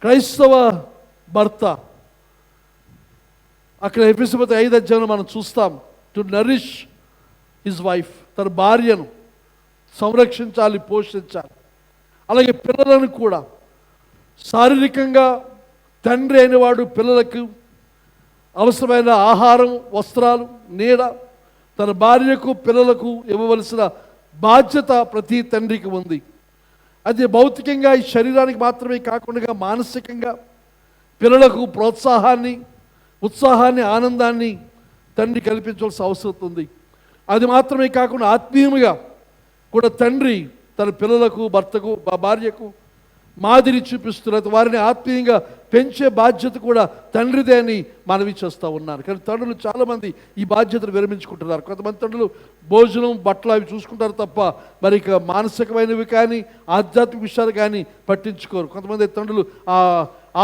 క్రైస్తవ భర్త, అక్కడ ఎఫెసీయులకు 5వ అధ్యాయంలో మనం చూస్తాం, టు నరిష్ హిజ్ వైఫ్, తన భార్యను సంరక్షించాలి, పోషించాలి. అలాగే పిల్లలను కూడా శారీరకంగా తండ్రి అయినవాడు పిల్లలకు అవసరమైన ఆహారం, వస్త్రాలు, నీడ తన భార్యకు, పిల్లలకు ఇవ్వవలసిన బాధ్యత ప్రతి తండ్రికి ఉంది. అది భౌతికంగా ఈ శరీరానికి మాత్రమే కాకుండా మానసికంగా పిల్లలకు ప్రోత్సాహాన్ని, ఉత్సాహాన్ని, ఆనందాన్ని తండ్రి కల్పించవలసిన అవసరం ఉంది. అది మాత్రమే కాకుండా ఆత్మీయంగా కూడా తండ్రి తన పిల్లలకు, భర్తకు, భార్యకు మాదిరి చూపిస్తున్నారు. వారిని ఆత్మీయంగా పెంచే బాధ్యత కూడా తండ్రిదే అని మనవి చేస్తూ ఉన్నారు. కానీ తండ్రులు చాలామంది ఈ బాధ్యతను విరమించుకుంటున్నారు. కొంతమంది తండ్రులు భోజనం, బట్టలు అవి చూసుకుంటారు తప్ప మరి ఇక మానసికమైనవి కానీ ఆధ్యాత్మిక విషయాలు కానీ పట్టించుకోరు. కొంతమంది తండ్రులు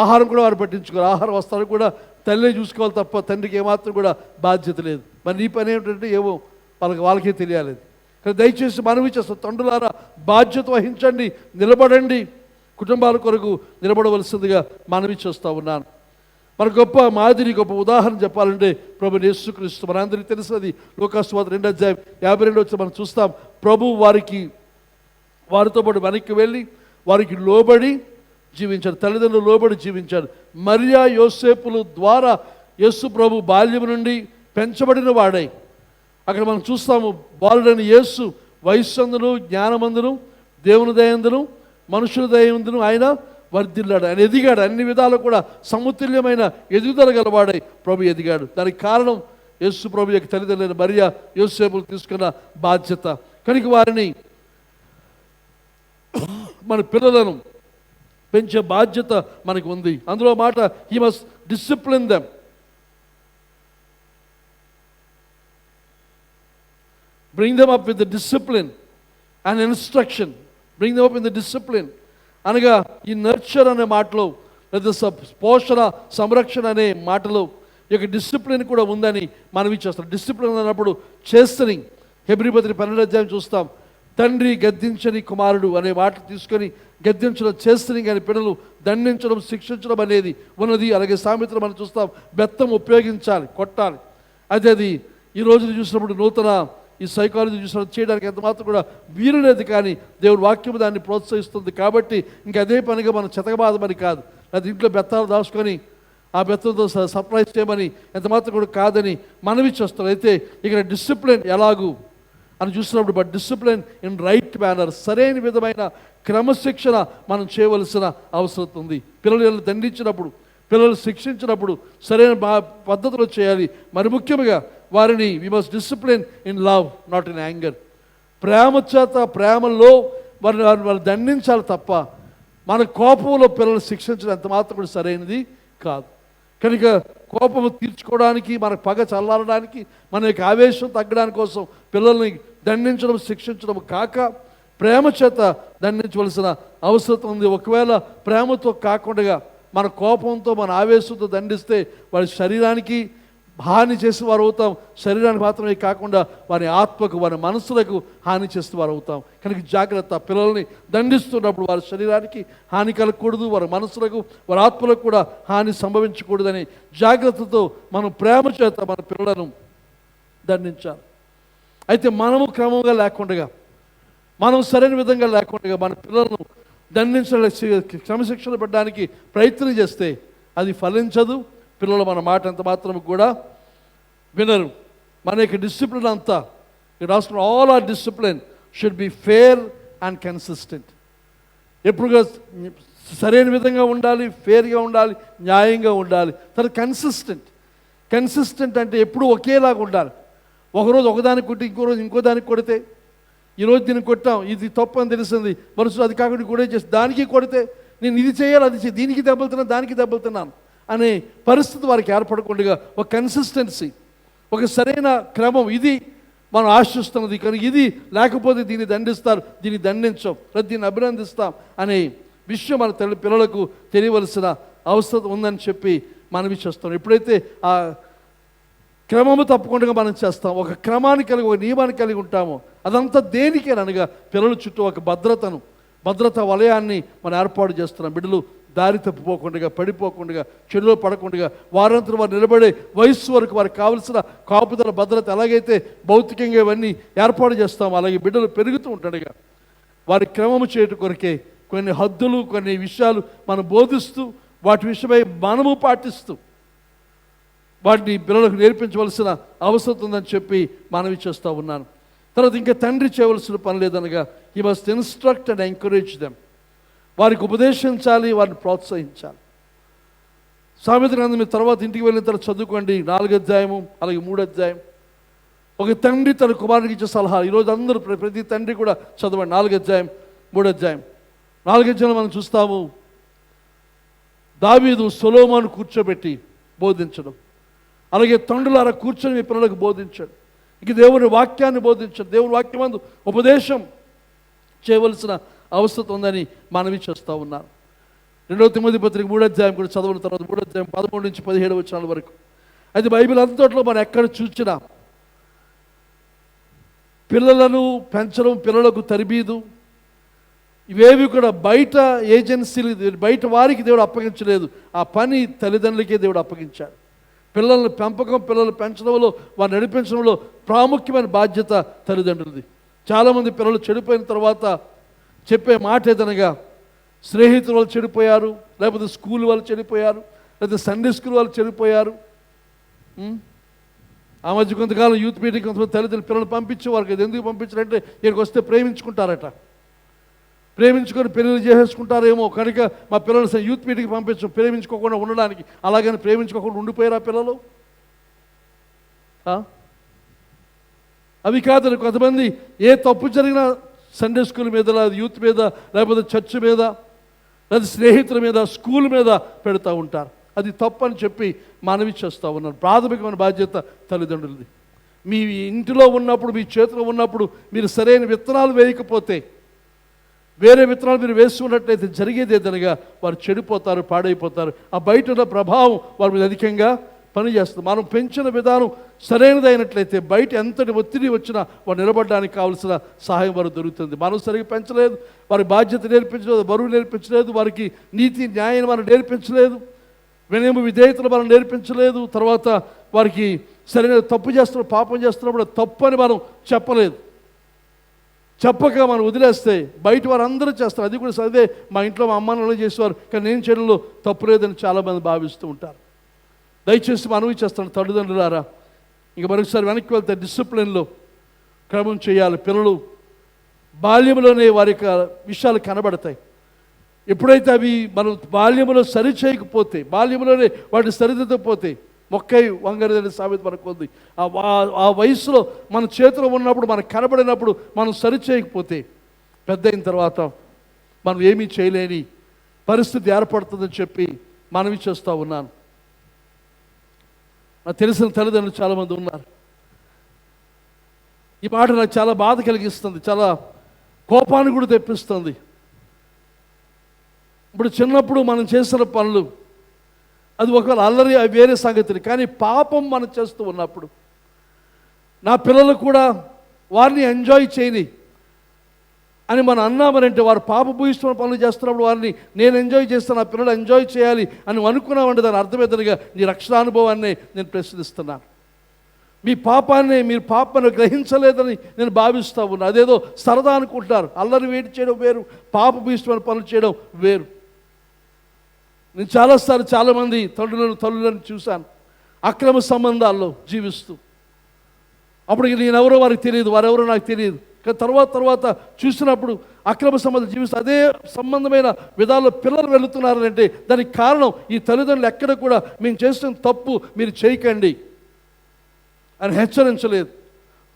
ఆహారం కూడా వారు పట్టించుకోరు. ఆహార వస్త్రాలు కూడా తల్లి చూసుకోవాలి తప్ప తండ్రికి ఏమాత్రం కూడా బాధ్యత లేదు. మరి నీ పని ఏమిటంటే ఏమో వాళ్ళకే తెలియాలేదు. కానీ దయచేసి మనవి చేస్తాం, తండ్రులారా బాధ్యత వహించండి, నిలబడండి, కుటుంబాల కొరకు నిలబడవలసిందిగా మనవి చేస్తూ ఉన్నాను. మన గొప్ప మాదిరి, గొప్ప ఉదాహరణ చెప్పాలంటే ప్రభు యేసుక్రీస్తు. మనందరికీ తెలిసినది లూకాసు వార్త 2వ అధ్యాయం 52 వచ్చి మనం చూస్తాం. ప్రభు వారితో పాటు వెనక్కి వెళ్ళి వారికి లోబడి జీవించాడు, తల్లిదండ్రులు లోబడి జీవించాడు. మరియా యోసేపుల ద్వారా యేసు ప్రభు బాల్యం నుండి పెంచబడిన వాడై, అక్కడ మనం చూస్తాము, బాలుడైన యేసు వయస్సందును, జ్ఞానమందును, దేవుని దయందును, మనుషుల దయందును ఆయన వర్ధిల్లాడు. ఆయన ఎదిగాడు. అన్ని విధాలు కూడా సమతుల్యమైన ఎదుగుదల గలవాడై ప్రభు ఎదిగాడు. దానికి కారణం యేసు ప్రభు యొక్క తల్లిదండ్రులైన మరియ యోసేపులు తీసుకున్న బాధ్యత. కనుక వారిని మన పిల్లలను పెంచే బాధ్యత మనకు ఉంది. అందులో మాట he must discipline them. Bring them up with the discipline and instruction. Bring them up with the discipline అనగా ఈ నర్చర్ అనే మాటలో లేదా పోషణ సంరక్షణ అనే మాటలో ఈ యొక్క డిసిప్లిన్ కూడా ఉందని మనవి చేస్తాం. డిసిప్లిన్ అన్నప్పుడు చేస్తనింగ్. హెబ్రీ పత్రిక 12వ అధ్యాయం చూస్తాం. తండ్రి గద్దించని కుమారుడు అనే మాట తీసుకొని గద్దించడం, చేస్తనింగ్ అని పిల్లలు దండించడం, శిక్షించడం అనేది ఉన్నది. అలాగే సామెతలు మనం చూస్తాం, బెత్తం ఉపయోగించాలి, కొట్టాలి. అది ఈ రోజున చూసినప్పుడు నూతన ఈ సైకాలజీ చూసినప్పుడు చేయడానికి ఎంత మాత్రం కూడా వీలు లేదు. కానీ దేవుడు వాక్యం దాన్ని ప్రోత్సహిస్తుంది. కాబట్టి ఇంకా అదే పనిగా మనం చెతకబాదమని కాదు, అది ఇంట్లో బెత్తాలు దాచుకొని ఆ బెత్తంతో సర్ప్రైజ్ చేయమని ఎంత మాత్రం కూడా కాదని మనవి చేస్తారు. అయితే ఇక్కడ డిసిప్లిన్ ఎలాగూ అని చూసినప్పుడు, but discipline in right manner, సరైన విధమైన క్రమశిక్షణ మనం చేయవలసిన అవసరం ఉంది. పిల్లలను దండించినప్పుడు, పిల్లలు శిక్షించినప్పుడు సరైన పద్ధతిలో చేయాలి. మరి ముఖ్యంగా వారిని we must discipline in love, not in anger. ప్రేమ చేత, ప్రేమలో వారిని దండించాలి తప్ప మన కోపంలో పిల్లలు శిక్షించడం ఎంత మాత్రం కూడా సరైనది కాదు. కనుక కోపము తీర్చుకోవడానికి, మన పగ చల్లారడానికి, మన యొక్క ఆవేశం తగ్గడానికి కోసం పిల్లల్ని దండించడం, శిక్షించడం కాక ప్రేమ చేత దండించవలసిన అవసరం ఉంది. ఒకవేళ ప్రేమతో కాకుండా మన కోపంతో, మన ఆవేశంతో దండిస్తే వారి శరీరానికి హాని చేసి వారు అవుతాం. శరీరానికి మాత్రమే కాకుండా వారి ఆత్మకు, వారి మనసులకు హాని చేస్తూ వారు అవుతాం. కనుక జాగ్రత్త. పిల్లల్ని దండిస్తున్నప్పుడు వారి శరీరానికి హాని కలగకూడదు, వారి మనసులకు, వారి ఆత్మలకు కూడా హాని సంభవించకూడదని జాగ్రత్తతో మనం ప్రేమ చేత మన పిల్లలను దండించాలి. అయితే మనము క్రమంగా లేకుండా, మనం సరైన విధంగా లేకుండా మన పిల్లలను దండించడానికి, క్రమశిక్షణ పెట్టడానికి ప్రయత్నం చేస్తే అది ఫలించదు. పిల్లలు మన మాట ఎంత మాత్రం కూడా వినరు. మన యొక్క డిసిప్లిన్ అంతా, రాష్ట్రంలో all our discipline should be fair and consistent. ఎప్పుడుగా సరైన విధంగా ఉండాలి, ఫేర్గా ఉండాలి, న్యాయంగా ఉండాలి. తర్వాత కన్సిస్టెంట్ అంటే ఎప్పుడు ఒకేలాగా ఉండాలి. ఒకరోజు ఒకదానికి కొట్టి ఇంకో రోజు ఇంకో దానికి కొడితే, ఈరోజు దీన్ని కొట్టాం, ఇది తప్పు అని తెలిసింది, మనుషులు అది కాకుండా కూడా చేసి దానికి కొడితే నేను ఇది చేయాలి, అది చేయాలి, దీనికి దెబ్బలుతున్నాను, దానికి దెబ్బలుతున్నాను అనే పరిస్థితి వారికి ఏర్పడకుండా ఒక కన్సిస్టెన్సీ, ఒక సరైన క్రమం, ఇది మనం ఆశిస్తున్నది. కానీ ఇది లేకపోతే దీన్ని దండిస్తారు, దీన్ని దండించం, దీన్ని అభినందిస్తాం అనే విషయం మన పిల్లలకు తెలియవలసిన అవసరం ఉందని చెప్పి మనవి చేస్తాం. ఎప్పుడైతే ఆ క్రమము తప్పకుండా మనం చేస్తాం, ఒక క్రమాన్ని కలిగి, ఒక నియమాన్ని కలిగి ఉంటామో, అదంతా దేనికి అనగా పిల్లల చుట్టూ ఒక భద్రతా వలయాన్ని మనం ఏర్పాటు చేస్తున్నాం. బిడ్డలు దారి తప్పిపోకుండా, పడిపోకుండా, చెడులో పడకుండా, వారంతా వారు నిలబడే వయస్సు వరకు వారికి కావలసిన కాపుదల, భద్రత ఎలాగైతే భౌతికంగా ఇవన్నీ ఏర్పాటు చేస్తామో, అలాగే బిడ్డలు పెరుగుతూ ఉంటాడుగా వారి క్రమము చేయటం కొరకే కొన్ని హద్దులు, కొన్ని విషయాలు మనం బోధిస్తూ, వాటి విషయమై మనము పాటిస్తూ వాటిని పిల్లలకు నేర్పించవలసిన అవసరం ఉందని చెప్పి మనవి చేస్తూ ఉన్నాను. తర్వాత ఇంకా తండ్రి చేయవలసిన పని లేదనగా he must instruct and encourage them. వారికి ఉపదేశించాలి, వారిని ప్రోత్సహించాలి. సామెత గ్రంథం మీరు తర్వాత ఇంటికి వెళ్ళిన తర్వాత చదువుకోండి, 4వ అధ్యాయము అలాగే 3వ అధ్యాయం. ఒక తండ్రి తన కుమారుడికి ఇచ్చే సలహా, ఈరోజు అందరూ ప్రతి తండ్రి కూడా చదవండి 4వ అధ్యాయం 3వ అధ్యాయం. 4వ అధ్యాయంలో మనం చూస్తాము దావీదు సొలొమోను కూర్చోబెట్టి బోధించడం, అలాగే తండ్రులారా కూర్చొని మీ పిల్లలకు బోధించాడు. ఇక దేవుని వాక్యాన్ని బోధించాడు, దేవుని వాక్యమందు ఉపదేశం చేయవలసిన అవసరం ఉందని మనవి చేస్తూ ఉన్నారు. 2వ తిమోతి పత్రిక 3వ అధ్యాయం కూడా చదవడం తర్వాత 3వ అధ్యాయం 13 నుంచి 17 వచనాల వరకు. అయితే బైబిల్ అంతట్లో మనం ఎక్కడ చూసినా పిల్లలను పెంచడం, పిల్లలకు తరబీదు, ఇవేవి కూడా బయట ఏజెన్సీలు, బయట వారికి దేవుడు అప్పగించలేదు. ఆ పని తల్లిదండ్రులకే దేవుడు అప్పగించాడు. పిల్లల పెంపకం, పిల్లలు పెంచడంలో, వారు నడిపించడంలో ప్రాముఖ్యమైన బాధ్యత తల్లిదండ్రులది. చాలామంది పిల్లలు చెడిపోయిన తర్వాత చెప్పే మాట ఏదనగా, స్నేహితులు వాళ్ళు చెడిపోయారు, లేకపోతే స్కూల్ వాళ్ళు చెడిపోయారు, లేకపోతే సండే స్కూల్ వాళ్ళు చెడిపోయారు. ఆ మధ్య కొంతకాలం యూత్ మీటింగ్ కొంతమంది తల్లిదండ్రులు పిల్లలు పంపించేవారు కదా. ఎందుకు పంపించారంటే ఇక్కడికి వస్తే ప్రేమించుకుంటారట, ప్రేమించుకొని పెళ్ళిళ్ళు చేసేసుకుంటారేమో, కనుక మా పిల్లలు యూత్ మీటింగ్కి పంపించం ప్రేమించుకోకుండా ఉండడానికి. అలాగని ప్రేమించుకోకుండా ఉండిపోయారా పిల్లలు? అవి కాదని కొంతమంది ఏ తప్పు జరిగినా సండే స్కూల్ మీద, లేదా యూత్ మీద, లేకపోతే చర్చ్ మీద, లేదా స్నేహితుల మీద, స్కూల్ మీద పెడతా ఉంటారు. అది తప్పు అని చెప్పి మనవి చేస్తూ ఉన్నారు. ప్రాథమికమైన బాధ్యత తల్లిదండ్రులది. మీ ఇంటిలో ఉన్నప్పుడు, మీ చేతిలో ఉన్నప్పుడు మీరు సరైన విత్తనాలు వేయకపోతే, వేరే విత్తనాలు మీరు వేసుకున్నట్లయితే జరిగేది ఏదనగా వారు చెడిపోతారు, పాడైపోతారు. ఆ బయట ఉన్న ప్రభావం వారి మీద అధికంగా పనిచేస్తుంది. మనం పెంచిన విధానం సరైనదైనట్లయితే బయట ఎంతటి ఒత్తిడి వచ్చినా వారు నిలబడడానికి కావాల్సిన సహాయం వారు దొరుకుతుంది. మనం సరిగ్గా పెంచలేదు, వారి బాధ్యత నేర్పించలేదు, బరువు నేర్పించలేదు, వారికి నీతి న్యాయం మనం నేర్పించలేదు, వినయము విధేయతలు మనం నేర్పించలేదు, తర్వాత వారికి సరైన తప్పు చేస్తున్నప్పుడు, పాపం చేస్తున్నప్పుడు తప్పు అని మనం చెప్పలేదు. చెప్పక మనం వదిలేస్తే బయట వారు అందరూ చేస్తారు. అది కూడా సరే, మా ఇంట్లో మా అమ్మ నాన్న చేసేవారు కానీ నేను చేయడంలో తప్పు లేదని చాలామంది భావిస్తూ ఉంటారు. దయచేసి మనవి చేస్తాను తల్లిదండ్రులారా, ఇంక మరొకసారి వెనక్కి వెళ్తే డిసిప్లిన్లో క్రమం చేయాలి. పిల్లలు బాల్యంలోనే వారి యొక్క విషయాలు కనబడతాయి. ఎప్పుడైతే అవి మనం బాల్యంలో సరి చేయకపోతే, బాల్యంలోనే వాటిని సరిదిద్దకపోతే మొక్కై వంగరదని సామెత మనకు ఉంది. ఆ వయసులో మన చేతిలో ఉన్నప్పుడు, మనకు కనబడినప్పుడు మనం సరి చేయకపోతే పెద్ద అయిన తర్వాత మనం ఏమీ చేయలేని పరిస్థితి ఏర్పడుతుందని చెప్పి మనవి చేస్తూ ఉన్నాను. నాకు తెలిసిన తల్లిదండ్రులు చాలామంది ఉన్నారు. ఈ మాట నాకు చాలా బాధ కలిగిస్తుంది, చాలా కోపాన్ని కూడా తెప్పిస్తుంది. ఇప్పుడు చిన్నప్పుడు మనం చేసిన పనులు అది ఒకవేళ అల్లరి, అవి వేరే సంగతిని, కానీ పాపం మనం చేస్తూ ఉన్నప్పుడు నా పిల్లలు కూడా వారిని ఎంజాయ్ చేయని అని మనం అన్నామనంటే, వారు పాపభూయిష్టమైన పనులు చేస్తున్నప్పుడు వారిని నేను ఎంజాయ్ చేస్తాను, నా పిల్లలు ఎంజాయ్ చేయాలి అని అనుకున్నామంటే దాని అర్థమేదనగా నీ రక్షణానుభవాన్ని నేను ప్రశ్నిస్తున్నాను. మీ పాపాన్ని, మీరు పాపాన్ని గ్రహించలేదని నేను భావిస్తూ ఉన్నాను. అదేదో సరదా అనుకుంటారు. అల్లరి వేడి చేయడం వేరు, పాపభూయిష్టమైన పనులు చేయడం వేరు. నేను చాలాసార్లు చాలామంది తల్లులను చూశాను అక్రమ సంబంధాల్లో జీవిస్తూ. అప్పుడు నేనెవరో వారికి తెలియదు, వారెవరో నాకు తెలియదు. కానీ తర్వాత చూసినప్పుడు అక్రమ సంబంధం జీవిస్తూ అదే సంబంధమైన విధాల్లో పిల్లలు వెళుతున్నారంటే దానికి కారణం ఈ తల్లిదండ్రులు ఎక్కడ కూడా మేము చేస్తున్న తప్పు మీరు చేయకండి అని హెచ్చరించలేదు.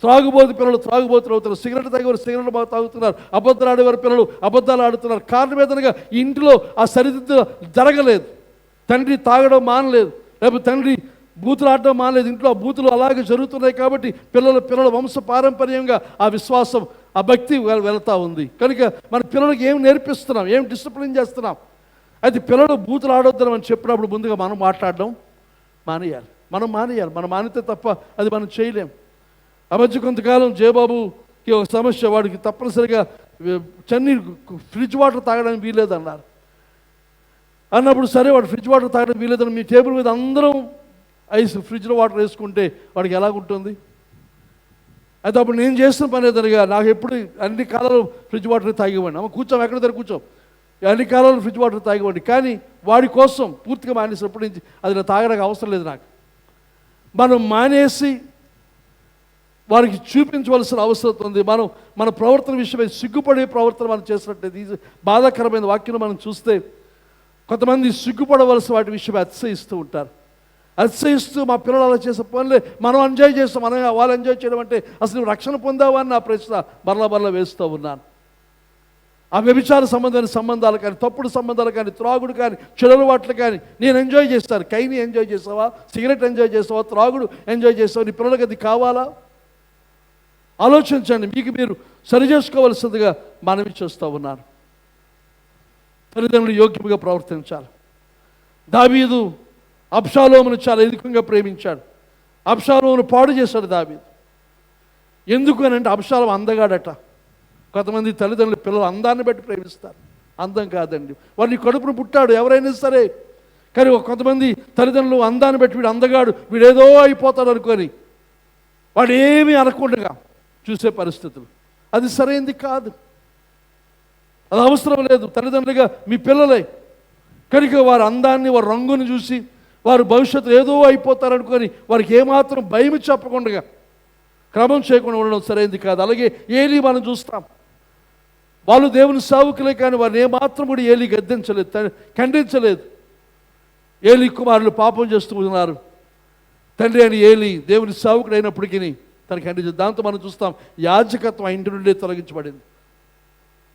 త్రాగుబోతు పిల్లలు త్రాగుబోతులు అవుతున్నారు, సిగరెట్ తాగేవారు సిగరెట్ బాగా తాగుతున్నారు, అబద్ధాలు ఆడేవారు పిల్లలు అబద్ధాలు ఆడుతున్నారు. కారణం ఏదనగా ఇంటిలో ఆ సరిదిద్దు జరగలేదు. తండ్రి తాగడం మానలేదు, లేకపోతే తండ్రి బూతులు ఆడడం మానలేదు. ఇంట్లో ఆ బూతులు అలాగే జరుగుతున్నాయి కాబట్టి పిల్లల వంశ పారంపర్యంగా ఆ విశ్వాసం, ఆ భక్తి వెళ్తూ ఉంది. కనుక మన పిల్లలకి ఏం నేర్పిస్తున్నాం, ఏం డిసిప్లిన్ చేస్తున్నాం? అయితే పిల్లలు బూతులు ఆడొద్దని మనం చెప్పినప్పుడు ముందుగా మనం మాట్లాడడం మానేయాలి. మనం మానితే తప్ప అది మనం చేయలేం. ఆ మధ్య కొంతకాలం జయబాబుకి ఒక సమస్య, వాడికి తప్పనిసరిగా ఫ్రిడ్జ్ వాటర్ తాగడానికి వీల్లేదు అన్నప్పుడు సరే వాడు ఫ్రిడ్జ్ వాటర్ తాగడం వీల్లేదని మీ టేబుల్ మీద అందరం ఫ్రిడ్జ్లో వాటర్ వేసుకుంటే వాడికి ఎలాగుంటుంది? అయితే అప్పుడు నేను చేస్తున్న పని ఏదనగా నాకు ఎప్పుడు అన్ని కాలాలు ఫ్రిడ్జ్ వాటర్ తాగేవాడిని. కూర్చోం, ఎక్కడ దగ్గర కూర్చోం, అన్ని కాలాలు ఫ్రిడ్జ్ వాటర్ తాగేవాడిని. కానీ వాడి కోసం పూర్తిగా మానేసినప్పటి నుంచి అది నాకు తాగడానికి అవసరం లేదు. నాకు మనం మానేసి వారికి చూపించవలసిన అవసరం ఉంది. మన ప్రవర్తన విషయమై సిగ్గుపడే ప్రవర్తన మనం చేసినట్లయితే, ఇది బాధాకరమైన వాక్యం మనం చూస్తే కొంతమంది సిగ్గుపడవలసిన వాటి విషయమై అతిశయిస్తూ ఉంటారు. అతిశయిస్తూ మా పిల్లలు అలా చేసే పనులే మనం ఎంజాయ్ చేస్తాం, వాళ్ళు ఎంజాయ్ చేయడం అంటే అసలు నువ్వు రక్షణ పొందావా అని నా ప్రశ్న బర్లా వేస్తూ ఉన్నాను. ఆ వ్యభిచార సంబంధమైన సంబంధాలు కానీ, తప్పుడు సంబంధాలు కానీ, త్రాగుడు కానీ, చెడులవాట్లు కానీ నేను ఎంజాయ్ చేస్తాను. కైని ఎంజాయ్ చేస్తావా, సిగరెట్ ఎంజాయ్ చేస్తావా, త్రాగుడు ఎంజాయ్ చేస్తావా? నీ పిల్లలకి అది కావాలా? ఆలోచించండి. మీకు మీరు సరి చేసుకోవలసిందిగా మనవి చేస్తూ ఉన్నాను. తల్లిదండ్రులు యోగ్యంగా ప్రవర్తించాలి. దావీదు అబ్షాలోమును చాలా అధికంగా ప్రేమించాడు. అబ్షాలోమును పాడు చేశాడు దావీదు. ఎందుకు అని అంటే అబ్షాలోం అందగాడట. కొంతమంది తల్లిదండ్రులు పిల్లలు అందాన్ని బట్టి ప్రేమిస్తారు. అందం కాదండి, వాడిని కడుపును పుట్టాడు ఎవరైనా సరే. కానీ కొంతమంది తల్లిదండ్రులు అందాన్ని బట్టి వీడు అందగాడు, వీడేదో అయిపోతాడు అనుకొని వాడు ఏమీ అనకుండా చూసే పరిస్థితులు, అది సరైనది కాదు. అది అవసరం లేదు. తల్లిదండ్రులుగా మీ పిల్లలే కనుక వారి అందాన్ని, వారి రంగుని చూసి వారు భవిష్యత్తులో ఏదో అయిపోతారనుకొని వారికి ఏమాత్రం భయం చెప్పకుండా క్రమం చేయకుండా ఉండడం సరైనది కాదు. అలాగే ఏలీ మనం చూస్తాం. వాళ్ళు దేవుని సేవకులే కానీ వారిని ఏమాత్రం కూడా ఏలీ గద్దించలేదు, ఖండించలేదు. ఏలీ కుమారులు పాపం చేస్తూ ఉన్నారు. తండ్రి అని ఏలి దేవుని సేవకుడు అయినప్పటికీ తనకి అండి దాంతో మనం చూస్తాం యాజకత్వం ఆ ఇంటి నుండి తొలగించబడింది.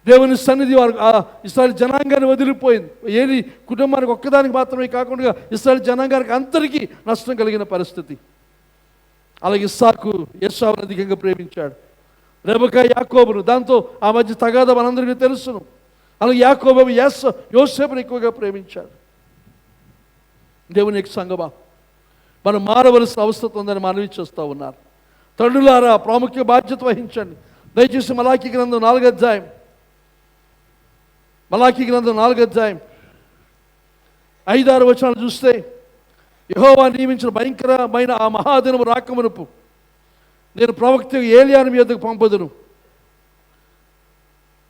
దేవుని సన్నిధి వారు ఇశ్రాయేలు జనాంగాన్ని వదిలిపోయింది. ఏలి కుటుంబానికి ఒక్కదానికి మాత్రమే కాకుండా ఇశ్రాయేలు జనాంగానికి అందరికీ నష్టం కలిగిన పరిస్థితి. అలాగే ఇస్సాకు ఏశావును అధికంగా ప్రేమించాడు, రెబెకా యాకోబును, దాంతో ఆ మధ్య తగాదా మనందరికీ తెలుసును. అలాగే యాకోబు యోసేపును ఎక్కువగా ప్రేమించాడు. దేవుని యొక్క సంగమా, మనం మారవలసిన అవసరం ఉందని మనవి చేస్తూ ఉన్నారు. తండ్రులారా ప్రాముఖ్య బాధ్యత వహించండి. దయచేసి మలాకీ గ్రంథం 4వ అధ్యాయం, మలాకీ గ్రంథం 4వ అధ్యాయం 5-6 వచనాలు చూస్తే, యెహోవా నియమించిన భయంకరమైన ఆ మహాదినము రాకమునుపు నేను ప్రవక్త ఏలియాను మీ యొద్దకు పంపదును.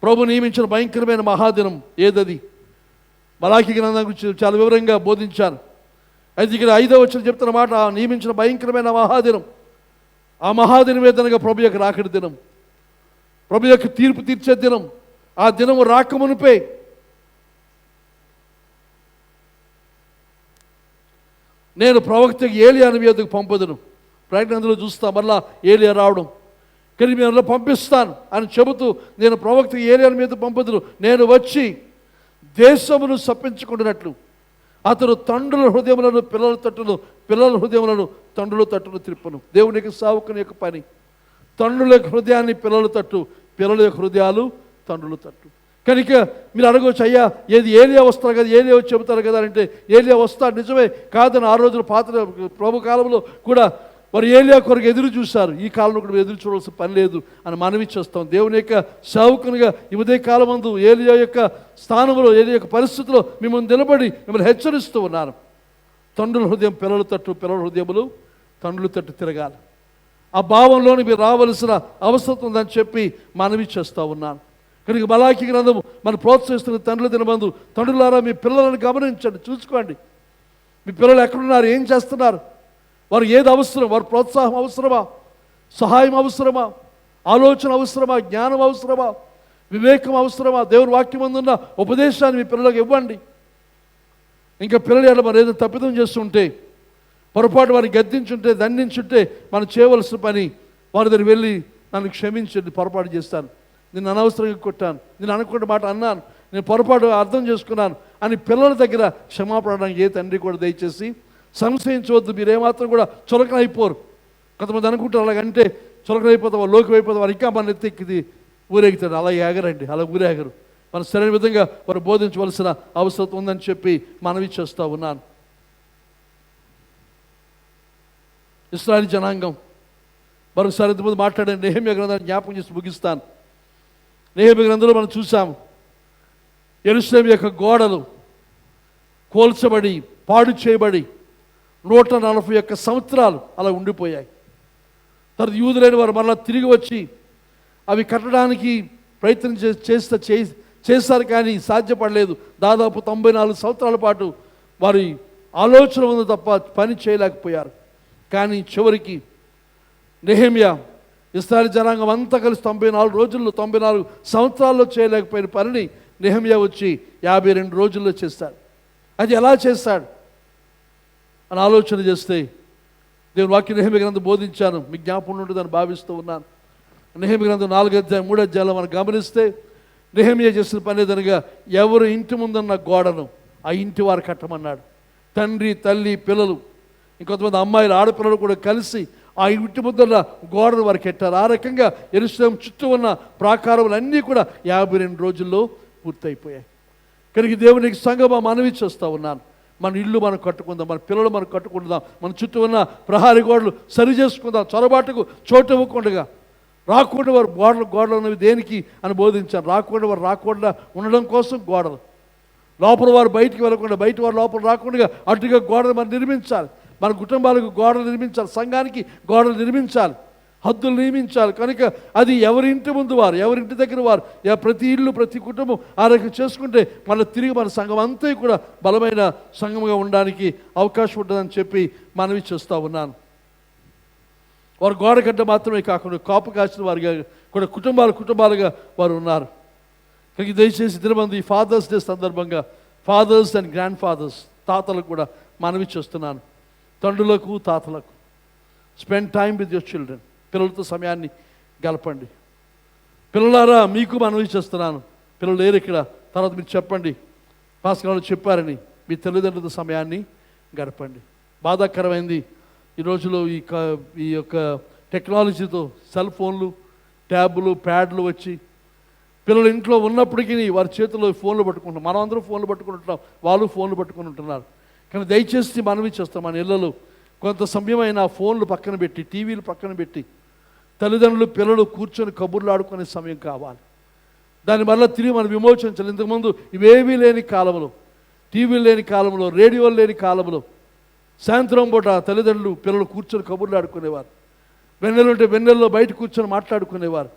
ప్రభు నియమించిన భయంకరమైన మహాదినం ఏదది? మలాకీ గ్రంథం గురించి చాలా వివరంగా బోధించాను. అయితే ఇక్కడ 5వ వచనం చెప్తున్న మాట, నియమించిన భయంకరమైన మహాదినం, ఆ మహాదినం ఏదనగా ప్రభు యొక్క రాకడి దినం, ప్రభు యొక్క తీర్పు తీర్చే దినం. ఆ దినము రాకమునుపే నేను ప్రవక్త ఏలియాను మీ యొద్దకు పంపదును. ప్రకటనలో చూస్తాం మళ్ళా ఏలియా రావడం, కానీ నేను పంపిస్తాను అని చెబుతూ, నేను ప్రవక్త ఏలియాను మీద పంపదును, నేను వచ్చి దేశమును సప్పించుకుంటున్నట్లు అతడు తండ్రుల హృదయములను పిల్లల తట్టును, పిల్లల హృదయములను తండ్రుల తట్టును త్రిప్పును. దేవుని యొక్క సేవకుని యొక్క పని తండ్రుల యొక్క హృదయాన్ని పిల్లల తట్టు, పిల్లల యొక్క హృదయాలు తండ్రుల తట్టు. కనుక మీరు అడగవచ్చు, అయ్యా ఏది ఏలియా వస్తారు కదా, ఏలియా వచ్చి చెబుతారు కదా అంటే, ఏలియా వస్తాడు నిజమే, కాదని ఆ రోజున పాత ప్రభు కాలంలో కూడా వారు ఏలియా కొరకు ఎదురు చూశారు. ఈ కాలంలో కూడా ఎదురు చూడాల్సిన పని లేదు అని మనవి చేస్తాం. దేవుని యొక్క సేవకునిగా ఈ ఉదయ కాలమందు ఏలియా యొక్క స్థానంలో, ఏలియా యొక్క పరిస్థితిలో మిమ్మల్ని నిలబడి మిమ్మల్ని హెచ్చరిస్తూ ఉన్నాను. తండ్రుల హృదయం పిల్లల తట్టు, పిల్లల హృదయములు తండ్రుల తట్టు తిరగాలి. ఆ భావంలోని మీరు రావలసిన అవసరం ఉందని చెప్పి మనవి చేస్తూ ఉన్నాను. కనుక మలాకీ గ్రంథము మనం ప్రోత్సహిస్తున్న తండ్రుల దినమందు, తండ్రులారా మీ పిల్లలను గమనించండి, చూసుకోండి. మీ పిల్లలు ఎక్కడున్నారు, ఏం చేస్తున్నారు, వారు ఏది అవసరం, వారి ప్రోత్సాహం అవసరమా, సహాయం అవసరమా, ఆలోచన అవసరమా, జ్ఞానం అవసరమా, వివేకం అవసరమా, దేవుని వాక్యం అందున్న ఉపదేశాన్ని మీ పిల్లలకు ఇవ్వండి. ఇంకా పిల్లలు ఎలా మరి ఏదో తప్పిదం చేస్తుంటే, పొరపాటు వారిని గద్దించుంటే, దండించుంటే మనం చేయవలసిన పని వారి దగ్గర వెళ్ళి నన్ను క్షమించండి, పొరపాటు చేస్తాను, నేను అనవసరంగా కొట్టాను, నేను అనుకున్న మాట అన్నాను, నేను పొరపాటు అర్థం చేసుకున్నాను అని పిల్లల దగ్గర క్షమాపడడానికి ఏ తండ్రి కూడా దయచేసి సంశయించవద్దు. మీరేమాత్రం కూడా చులకన అయిపోరు. కొంతమంది అనుకుంటారు అలాగంటే చులకన అయిపోతాం, లోకి అయిపోతాం, వారు ఇంకా మన ఎత్తెక్కిది ఊరేగుతాడు. అలా ఎగరండి, అలా ఊరేగరు. మనం సరైన విధంగా వారు బోధించవలసిన అవసరం ఉందని చెప్పి మనవి చేస్తూ ఉన్నాను. ఇశ్రాయేలు జనాంగం మరొకసారి ఇంతకుముందు మాట్లాడాను. నెహెమ్యా గ్రంథాన్ని జ్ఞాపకం చేసి ముగిస్తాను. నెహెమ్యా గ్రంథంలో మనం చూసాము, యెరూషలేము యొక్క గోడలు కోల్చబడి పాడు చేయబడి 141 సంవత్సరాలు అలా ఉండిపోయాయి. తర్వాత యూదులైన వారు మరలా తిరిగి వచ్చి అవి కట్టడానికి ప్రయత్నం చేశారు, కానీ సాధ్యపడలేదు. దాదాపు 94 సంవత్సరాల పాటు వారి ఆలోచన ఉంది తప్ప పని చేయలేకపోయారు. కానీ చివరికి నెహెమ్యా ఇశ్రాయేలు జనాంగం అంతా కలిసి 94 సంవత్సరాల్లో చేయలేకపోయిన పనిని నెహెమ్యా వచ్చి 52 రోజుల్లో చేస్తాడు. అది ఎలా చేస్తాడు అని ఆలోచన చేస్తే, దేవుని వాక్యం నెహెమ్యా గ్రంథం బోధించాను, మీకు జ్ఞాపకం ఉంటుందని భావిస్తూ ఉన్నాను. నెహెమ్యా గ్రంథం 4వ అధ్యాయం 3వ అధ్యాయంలో మనం గమనిస్తే, నెహెమ్యా చేసిన పని ఏదనగా, ఎవరు ఇంటి ముందున్న గోడను ఆ ఇంటి వారు కట్టమన్నాడు. తండ్రి, తల్లి, పిల్లలు, ఇంకొంతమంది అమ్మాయిలు, ఆడపిల్లలు కూడా కలిసి ఆ ఇంటి ముందర గోడను వారు కట్టారు. ఆ రకంగా యెరూషలేము చుట్టూ ఉన్న ప్రాకారములన్నీ కూడా 52 రోజుల్లో పూర్తయిపోయాయి. కనుక దేవునికి సంఘమా మనవి చేస్తూ ఉన్నాను, మన ఇల్లు మనం కట్టుకుందాం, మన పిల్లలు మనం కట్టుకుందాం, మన చుట్టూ ఉన్న ప్రహారీ గోడలు సరి చేసుకుందాం, చొరబాటుకు చోటు ఇవ్వకుండా. రాకుండా వారు గోడలు ఉన్నవి దేనికి అని బోధించారు. వారు రాకుండా ఉండడం కోసం గోడలు, లోపల వారు బయటికి వెళ్ళకుండా, బయట వారు లోపల రాకుండా అటుగా గోడలు మనం నిర్మించాలి. మన కుటుంబాలకు గోడలు నిర్మించాలి, సంఘానికి గోడలు నిర్మించాలి, హద్దులు నియమించాలి. కనుక అది ఎవరింటి ముందు వారు, ఎవరింటి దగ్గర వారు, ప్రతి ఇల్లు, ప్రతి కుటుంబం ఆ రకంగా చేసుకుంటే మళ్ళీ తిరిగి మన సంఘం అంతా కూడా బలమైన సంఘంగా ఉండడానికి అవకాశం ఉంటుందని చెప్పి మనవి చేస్తూ ఉన్నాను. వారు గోడ కట్ట మాత్రమే కాకుండా కాపు కాసిన వారిగా కూడా కుటుంబాలుగా వారు ఉన్నారు. కనుక దయచేసి దినమంది ఈ ఫాదర్స్ డే సందర్భంగా ఫాదర్స్ అండ్ గ్రాండ్ ఫాదర్స్, తాతలకు కూడా మనవి చేస్తున్నాను, తండ్రులకు తాతలకు spend time with your children. పిల్లలతో సమయాన్ని గడపండి. పిల్లలారా, మీకు మనవి చేస్తున్నాను, పిల్లలు లేరు ఇక్కడ, తర్వాత మీరు చెప్పండి పాస్టర్ గారు చెప్పారని, మీ తల్లిదండ్రులతో సమయాన్ని గడపండి. బాధాకరమైంది ఈ రోజులో ఈ యొక్క టెక్నాలజీతో సెల్ ఫోన్లు, ట్యాబులు, ప్యాడ్లు వచ్చి పిల్లలు ఇంట్లో ఉన్నప్పటికీ వారి చేతుల్లో ఫోన్లు పట్టుకుంటున్నాం. మనం అందరూ ఫోన్లు పట్టుకుంటున్నాం, వాళ్ళు ఫోన్లు పట్టుకుని ఉంటున్నారు. కానీ దయచేసి మనవి చేస్తాం, మన ఇళ్ళలో కొంత సమయమైన ఫోన్లు పక్కన పెట్టి, టీవీలు పక్కన పెట్టి తల్లిదండ్రులు పిల్లలు కూర్చొని కబుర్లు ఆడుకునే సమయం కావాలి. దానివల్ల తిరిగి మనం విమోచించాలి. ఇంతకుముందు ఇవేమీ లేని కాలంలో, టీవీలు లేని కాలంలో, రేడియోలు లేని కాలంలో సాయంత్రం పూట తల్లిదండ్రులు పిల్లలు కూర్చొని కబుర్లు ఆడుకునేవారు. వెన్నెలు ఉంటే వెన్నెల్లో బయట కూర్చొని మాట్లాడుకునేవారు.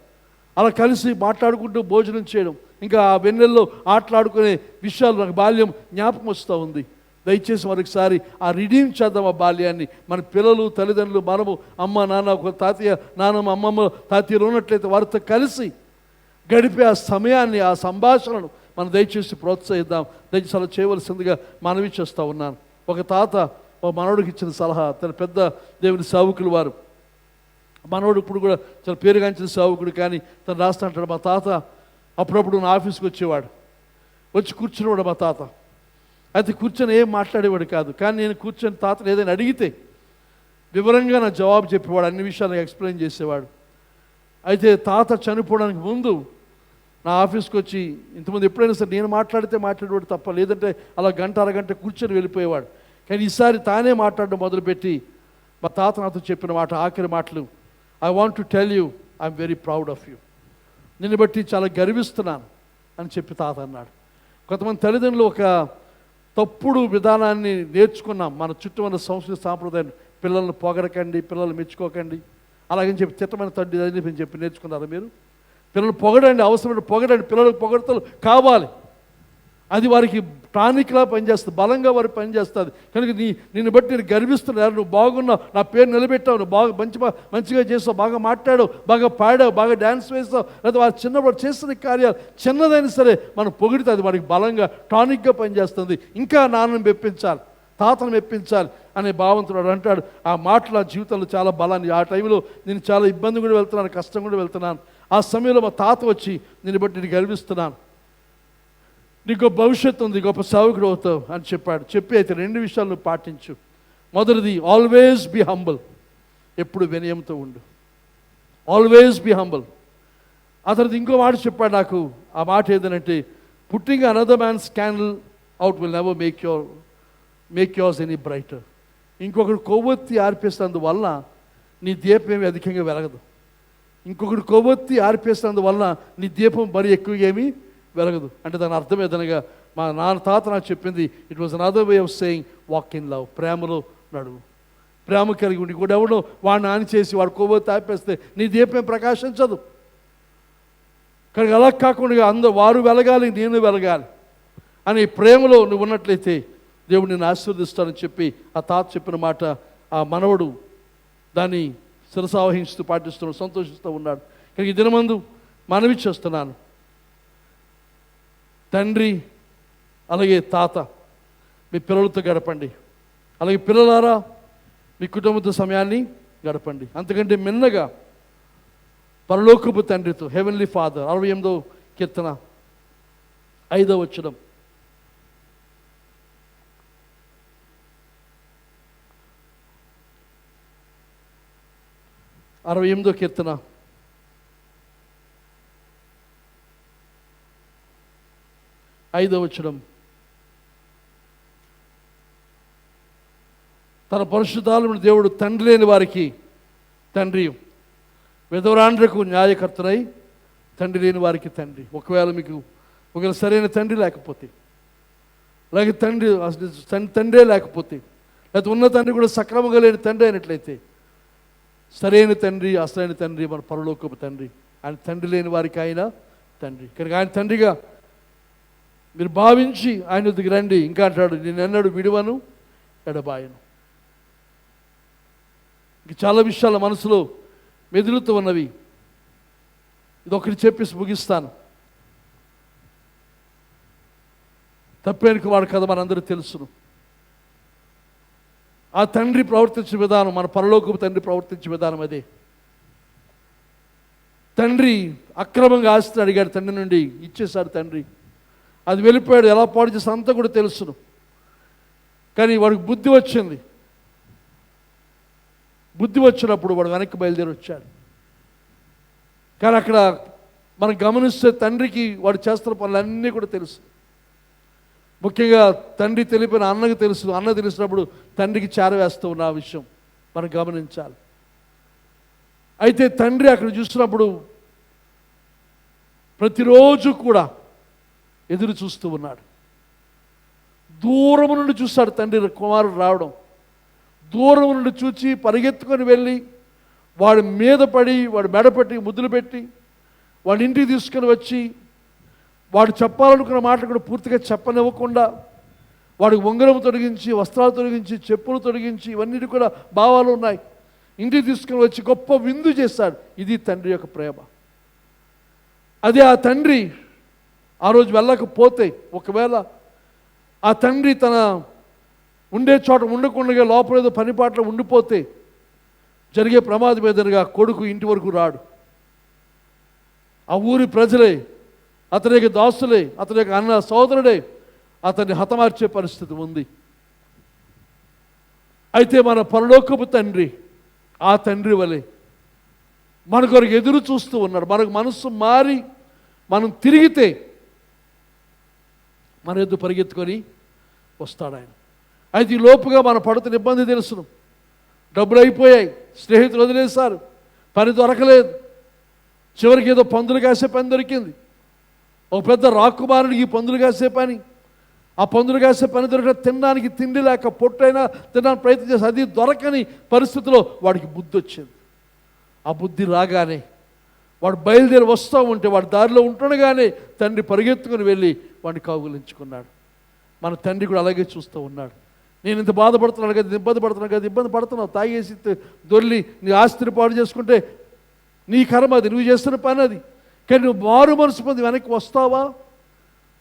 అలా కలిసి మాట్లాడుకుంటూ భోజనం చేయడం, ఇంకా ఆ వెన్నెల్లో ఆటలాడుకునే విషయాలు నాకు బాల్యం జ్ఞాపకం వస్తూ ఉంది. దయచేసి మరొకసారి ఆ రిడీమ్ చేద్దాం ఆ బాల్యాన్ని. మన పిల్లలు, తల్లిదండ్రులు, మనము, అమ్మ నాన్న, ఒక తాతయ్య, నాన్నమ్మ, అమ్మమ్మ, తాతయ్యలు ఉన్నట్లయితే వారితో కలిసి గడిపే ఆ సమయాన్ని, ఆ సంభాషణను మనం దయచేసి ప్రోత్సహిద్దాం. దయచేసి అలా చేయవలసిందిగా మనవి చేస్తూ ఉన్నాను. ఒక తాత ఒక మనవడికి ఇచ్చిన సలహా, తన పెద్ద దేవుని సేవకులు వారు, మనవడు ఇప్పుడు కూడా చాలా పేరుగాంచిన సేవకుడు, కానీ తను రాస్తా అంటాడు, మా తాత అప్పుడప్పుడు నా ఆఫీస్కి వచ్చేవాడు, వచ్చి కూర్చునేవాడు మా తాత. అయితే కూర్చొని ఏం మాట్లాడేవాడు కాదు, కానీ నేను కూర్చొని తాతను ఏదైనా అడిగితే వివరంగా నా జవాబు చెప్పేవాడు, అన్ని విషయాలు ఎక్స్ప్లెయిన్ చేసేవాడు. అయితే తాత చనిపోవడానికి ముందు నా ఆఫీస్కి వచ్చి, ఇంతకుముందు ఎప్పుడైనా సరే నేను మాట్లాడేవాడు తప్ప, లేదంటే అలా గంట అరగంట కూర్చొని వెళ్ళిపోయేవాడు. కానీ ఈసారి తానే మాట్లాడడం మొదలుపెట్టి మా తాత నాతో చెప్పిన మాట, ఆఖరి మాటలు, I want to tell you I'm very proud of you, నిన్ను బట్టి చాలా గర్విస్తున్నాను అని చెప్పి తాత అన్నాడు. కొంతమంది తల్లిదండ్రులు ఒక తప్పుడు విధానాన్ని నేర్చుకున్నాం. మన చుట్టూ ఉన్న సంస్కృతి సాంప్రదాయాన్ని, పిల్లల్ని పొగడకండి, పిల్లల్ని మెచ్చుకోకండి, అలాగని చెప్పి తిట్టమైన తండ్రి అని చెప్పి నేర్చుకున్నారా మీరు? పిల్లలు పొగడండి, అవసరమైన పొగడండి, పిల్లలకు పొగడతలు కావాలి. అది వారికి టానిక్లా పనిచేస్తుంది, బలంగా వారికి పనిచేస్తుంది. కనుక నిన్ను బట్టి నేను గర్విస్తున్నాను, నువ్వు బాగున్నావు, నా పేరు నిలబెట్టావు, నువ్వు బాగా మంచిగా చేస్తావు, బాగా మాట్లాడావు, బాగా పాడావు, బాగా డ్యాన్స్ వేస్తావు, లేదా వారు చిన్నప్పుడు చేస్తున్న కార్యాలు చిన్నదైనా సరే మనం పొగిడితే అది వారికి బలంగా టానిక్గా పనిచేస్తుంది. ఇంకా నాన్నను మెప్పించాలి, తాతను మెప్పించాలి అనే భావంతో అంటాడు. ఆ మాటలు నా జీవితంలో చాలా బలాన్ని, ఆ టైంలో నేను చాలా ఇబ్బంది కూడా వెళ్తున్నాను, కష్టం కూడా వెళ్తున్నాను. ఆ సమయంలో మా తాత వచ్చి, నిన్ను బట్టి నేను గర్విస్తున్నాను, నీకు భవిష్యత్తు ఉంది, గొప్ప సేవకుడు అవుతావు అని చెప్పాడు. చెప్పి అయితే 2 విషయాలు నువ్వు పాటించు. మొదటిది, ఆల్వేస్ బీ హంబుల్, ఎప్పుడు వినయంతో ఉండు, ఆల్వేస్ బీ హంబుల్. ఆ తర్వాత ఇంకో మాట చెప్పాడు నాకు. ఆ మాట ఏదనంటే, putting another man's candle out will never make yours any brighter. ఇంకొకటి కొవ్వొత్తి ఆర్పేసినందువల్ల నీ దీపం ఏమి అధికంగా వెలగదు. ఇంకొకటి కొవ్వొత్తి ఆర్పేసినందువల్ల నీ దీపం మరీ ఎక్కువగా ఏమీ వెలగదు. అంటే దాని అర్థం ఏదనగా, మా నాన్న తాత నాకు చెప్పింది, it was another way of saying walk in love, ప్రేమలో నడువు, ప్రేమ కలిగి ఉండి. కూడా ఎవడో వాడిని ఆని చేసి వాడు కొవ్వొత్తి ఆపేస్తే నీ దీపం ప్రకాశించదు. కానీ అలా కాకుండా అందరూ వారు వెలగాలి, నేను వెలగాలి అని ప్రేమలో నువ్వు ఉన్నట్లయితే దేవుడు నిన్ను ఆశీర్వదిస్తాడని చెప్పి ఆ తాత చెప్పిన మాట ఆ మనవడు దాన్ని శిరసావహిస్తూ పాటిస్తూ సంతోషిస్తూ ఉన్నాడు. కానీ ఈ దినమందు మనవి చేస్తున్నాను, తండ్రి అలాగే తాత మీ పిల్లలతో గడపండి. అలాగే పిల్లలారా మీ కుటుంబంతో సమయాన్ని గడపండి. అంతకంటే మిన్నగా పరలోకపు తండ్రితో, హెవెన్లీ ఫాదర్, 68వ కీర్తన 5వ వచనం, కీర్తన 5వ వచనం, తన పరిశుద్ధాత్మను దేవుడు తండ్రి లేని వారికి తండ్రి, విధవరాండ్రకు న్యాయకర్తనై తండ్రి లేని వారికి తండ్రి. ఒకవేళ సరైన తండ్రి లేకపోతే, అలాగే తండ్రే లేకపోతే, లేకపోతే ఉన్న తండ్రి కూడా సక్రమంగా లేని తండ్రి అయినట్లయితే, సరైన తండ్రి, అసలైన తండ్రి మన పరలోకపు తండ్రి. ఆయన తండ్రి లేని వారికి ఆయన తండ్రి. కనుక ఆయన తండ్రిగా మీరు భావించి ఆయన వద్దకు రండి. ఇంకా అంటాడు, నేను ఎన్నడూ విడువను, ఎడబాయను. ఇంక చాలా విషయాల మనసులో మెదులుతూ ఉన్నవి. ఇదొకటి చెప్పేసి ముగిస్తాను. తప్పేనికి వాడు కదా మనందరూ తెలుసును. ఆ తండ్రి ప్రవర్తించే విధానం, మన పరలోకపు తండ్రి ప్రవర్తించే విధానం అదే. తండ్రి అక్రమంగా ఆస్తిని అడిగాడు, తండ్రి నుండి ఇచ్చేశాడు తండ్రి. అది వెళ్ళిపోయాడు, ఎలా పాడు చేసి అంతా కూడా తెలుసును. కానీ వాడికి బుద్ధి వచ్చింది. బుద్ధి వచ్చినప్పుడు వాడు వెనక్కి బయలుదేరి వచ్చాడు. కానీ అక్కడ మనం గమనిస్తే తండ్రికి వాడు చేస్తున్న పనులన్నీ కూడా తెలుసు. ముఖ్యంగా తండ్రి తెలిపిన అన్నకు తెలుసు. అన్న తెలిసినప్పుడు తండ్రికి చేరవేస్తూ ఉన్న ఆ విషయం మనం గమనించాలి. అయితే తండ్రి అక్కడ చూసినప్పుడు ప్రతిరోజు కూడా ఎదురు చూస్తూ ఉన్నాడు. దూరం నుండి చూస్తాడు తండ్రి కుమారుడు రావడం. దూరం నుండి చూచి పరిగెత్తుకొని వెళ్ళి వాడి మీద పడి, వాడి మెడపెట్టి ముద్దులు పెట్టి వాడి ఇంటికి తీసుకొని వచ్చి వాడు చెప్పాలనుకున్న మాట కూడా పూర్తిగా చెప్పనివ్వకుండా వాడికి ఉంగరం తొలగించి, వస్త్రాలు తొలగించి, చెప్పులు తొలగించి, ఇవన్నీ కూడా భావాలు ఉన్నాయి. ఇంటికి తీసుకొని వచ్చి గొప్ప విందు చేశాడు. ఇది తండ్రి యొక్క ప్రేమ. అదే ఆ తండ్రి ఆ రోజు వెళ్ళకపోతే, ఒకవేళ ఆ తండ్రి తన ఉండే చోట ఉండకుండా లోపల ఏదో పనిపాట్లో ఉండిపోతే జరిగే ప్రమాదం ఏదనగా కొడుకు ఇంటి వరకు రాడు. ఆ ఊరి ప్రజలే, అతని యొక్క దాసులే, అతని యొక్క అన్న సోదరుడే అతన్ని హతమార్చే పరిస్థితి ఉంది. అయితే మన పరలోకపు తండ్రి ఆ తండ్రి వలె మన కొరకు ఎదురు చూస్తూ ఉన్నాడు. మనకు మనస్సు మారి మనం తిరిగితే మన ఎద్దు పరిగెత్తుకొని వస్తాడు ఆయన. అయితే ఈ లోపుగా మన పడుతున్న ఇబ్బంది తెలుసును. డబ్బులు అయిపోయాయి, స్నేహితులు వదిలేశారు, పని దొరకలేదు, చివరికి ఏదో పందులు కాసే పని దొరికింది. ఒక పెద్ద రాకుమారుడికి పందులు కాసే పని, ఆ పందులు కాసే పని దొరికిన తినడానికి తిండి లేక పొట్టైనా తినడానికి ప్రయత్నం చేసి అది దొరకని పరిస్థితిలో వాడికి బుద్ధి వచ్చింది. ఆ బుద్ధి రాగానే వాడు బయలుదేరి వస్తూ ఉంటే వాడి దారిలో ఉంటుండగానే తండ్రి పరిగెత్తుకుని వెళ్ళి వాడిని కౌగిలించుకున్నాడు. మన తండ్రి కూడా అలాగే చూస్తూ ఉన్నాడు. నేను ఇంత బాధపడుతున్నాను కదా, ఇబ్బంది పడుతున్నాను కదా, ఇబ్బంది పడుతున్నావు, తాగేసి దొర్లి నీ ఆస్తిని పాడు చేసుకుంటే నీ కర్మ అది, నువ్వు చేస్తున్న పని అది. కానీ నువ్వు మారు మనసు పొంది వెనక్కి వస్తావా,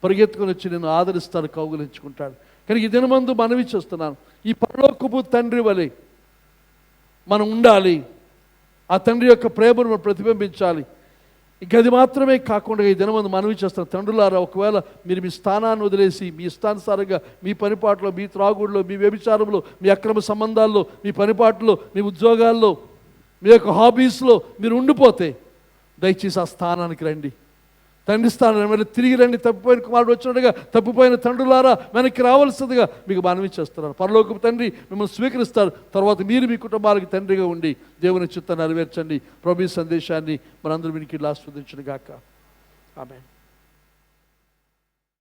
పరిగెత్తుకొని వచ్చి నేను ఆదరిస్తాను, కౌగులించుకుంటాడు. కానీ ఈ దినమందు మనవి చేస్తున్నాను, ఈ పరలోకపు తండ్రి వలె మనం ఉండాలి. ఆ తండ్రి యొక్క ప్రేమను మనం ప్రతిబింబించాలి. ఇంక అది మాత్రమే కాకుండా ఈ దినమందు మనవి చేస్తాను, తండ్రులారా, ఒకవేళ మీరు మీ స్థానాన్ని వదిలేసి మీ ఇష్టానుసారంగా మీ పనిపాట్లో, మీ త్రాగుడులో, మీ వ్యభిచారంలో, మీ అక్రమ సంబంధాల్లో, మీ పనిపాట్లో, మీ ఉద్యోగాల్లో, మీ యొక్క హాబీస్లో మీరు ఉండిపోతే దయచేసి ఆ స్థానానికి రండి. తండ్రి స్థానం మళ్ళీ తిరిగి రండి. తప్పిపోయిన కుమారుడు వచ్చినట్టుగా తప్పిపోయిన తండ్రులారా వెనక్కి రావాల్సిందిగా మీకు మనవి చేస్తున్నారు. పరలోకపు తండ్రి మిమ్మల్ని స్వీకరిస్తారు. తర్వాత మీరు మీ కుటుంబాలకు తండ్రిగా ఉండి దేవుని చిత్తాన్ని నెరవేర్చండి. ప్రభు సందేశాన్ని మనందరూ వినికి ఆస్వాదించును గాక. ఆమేన్.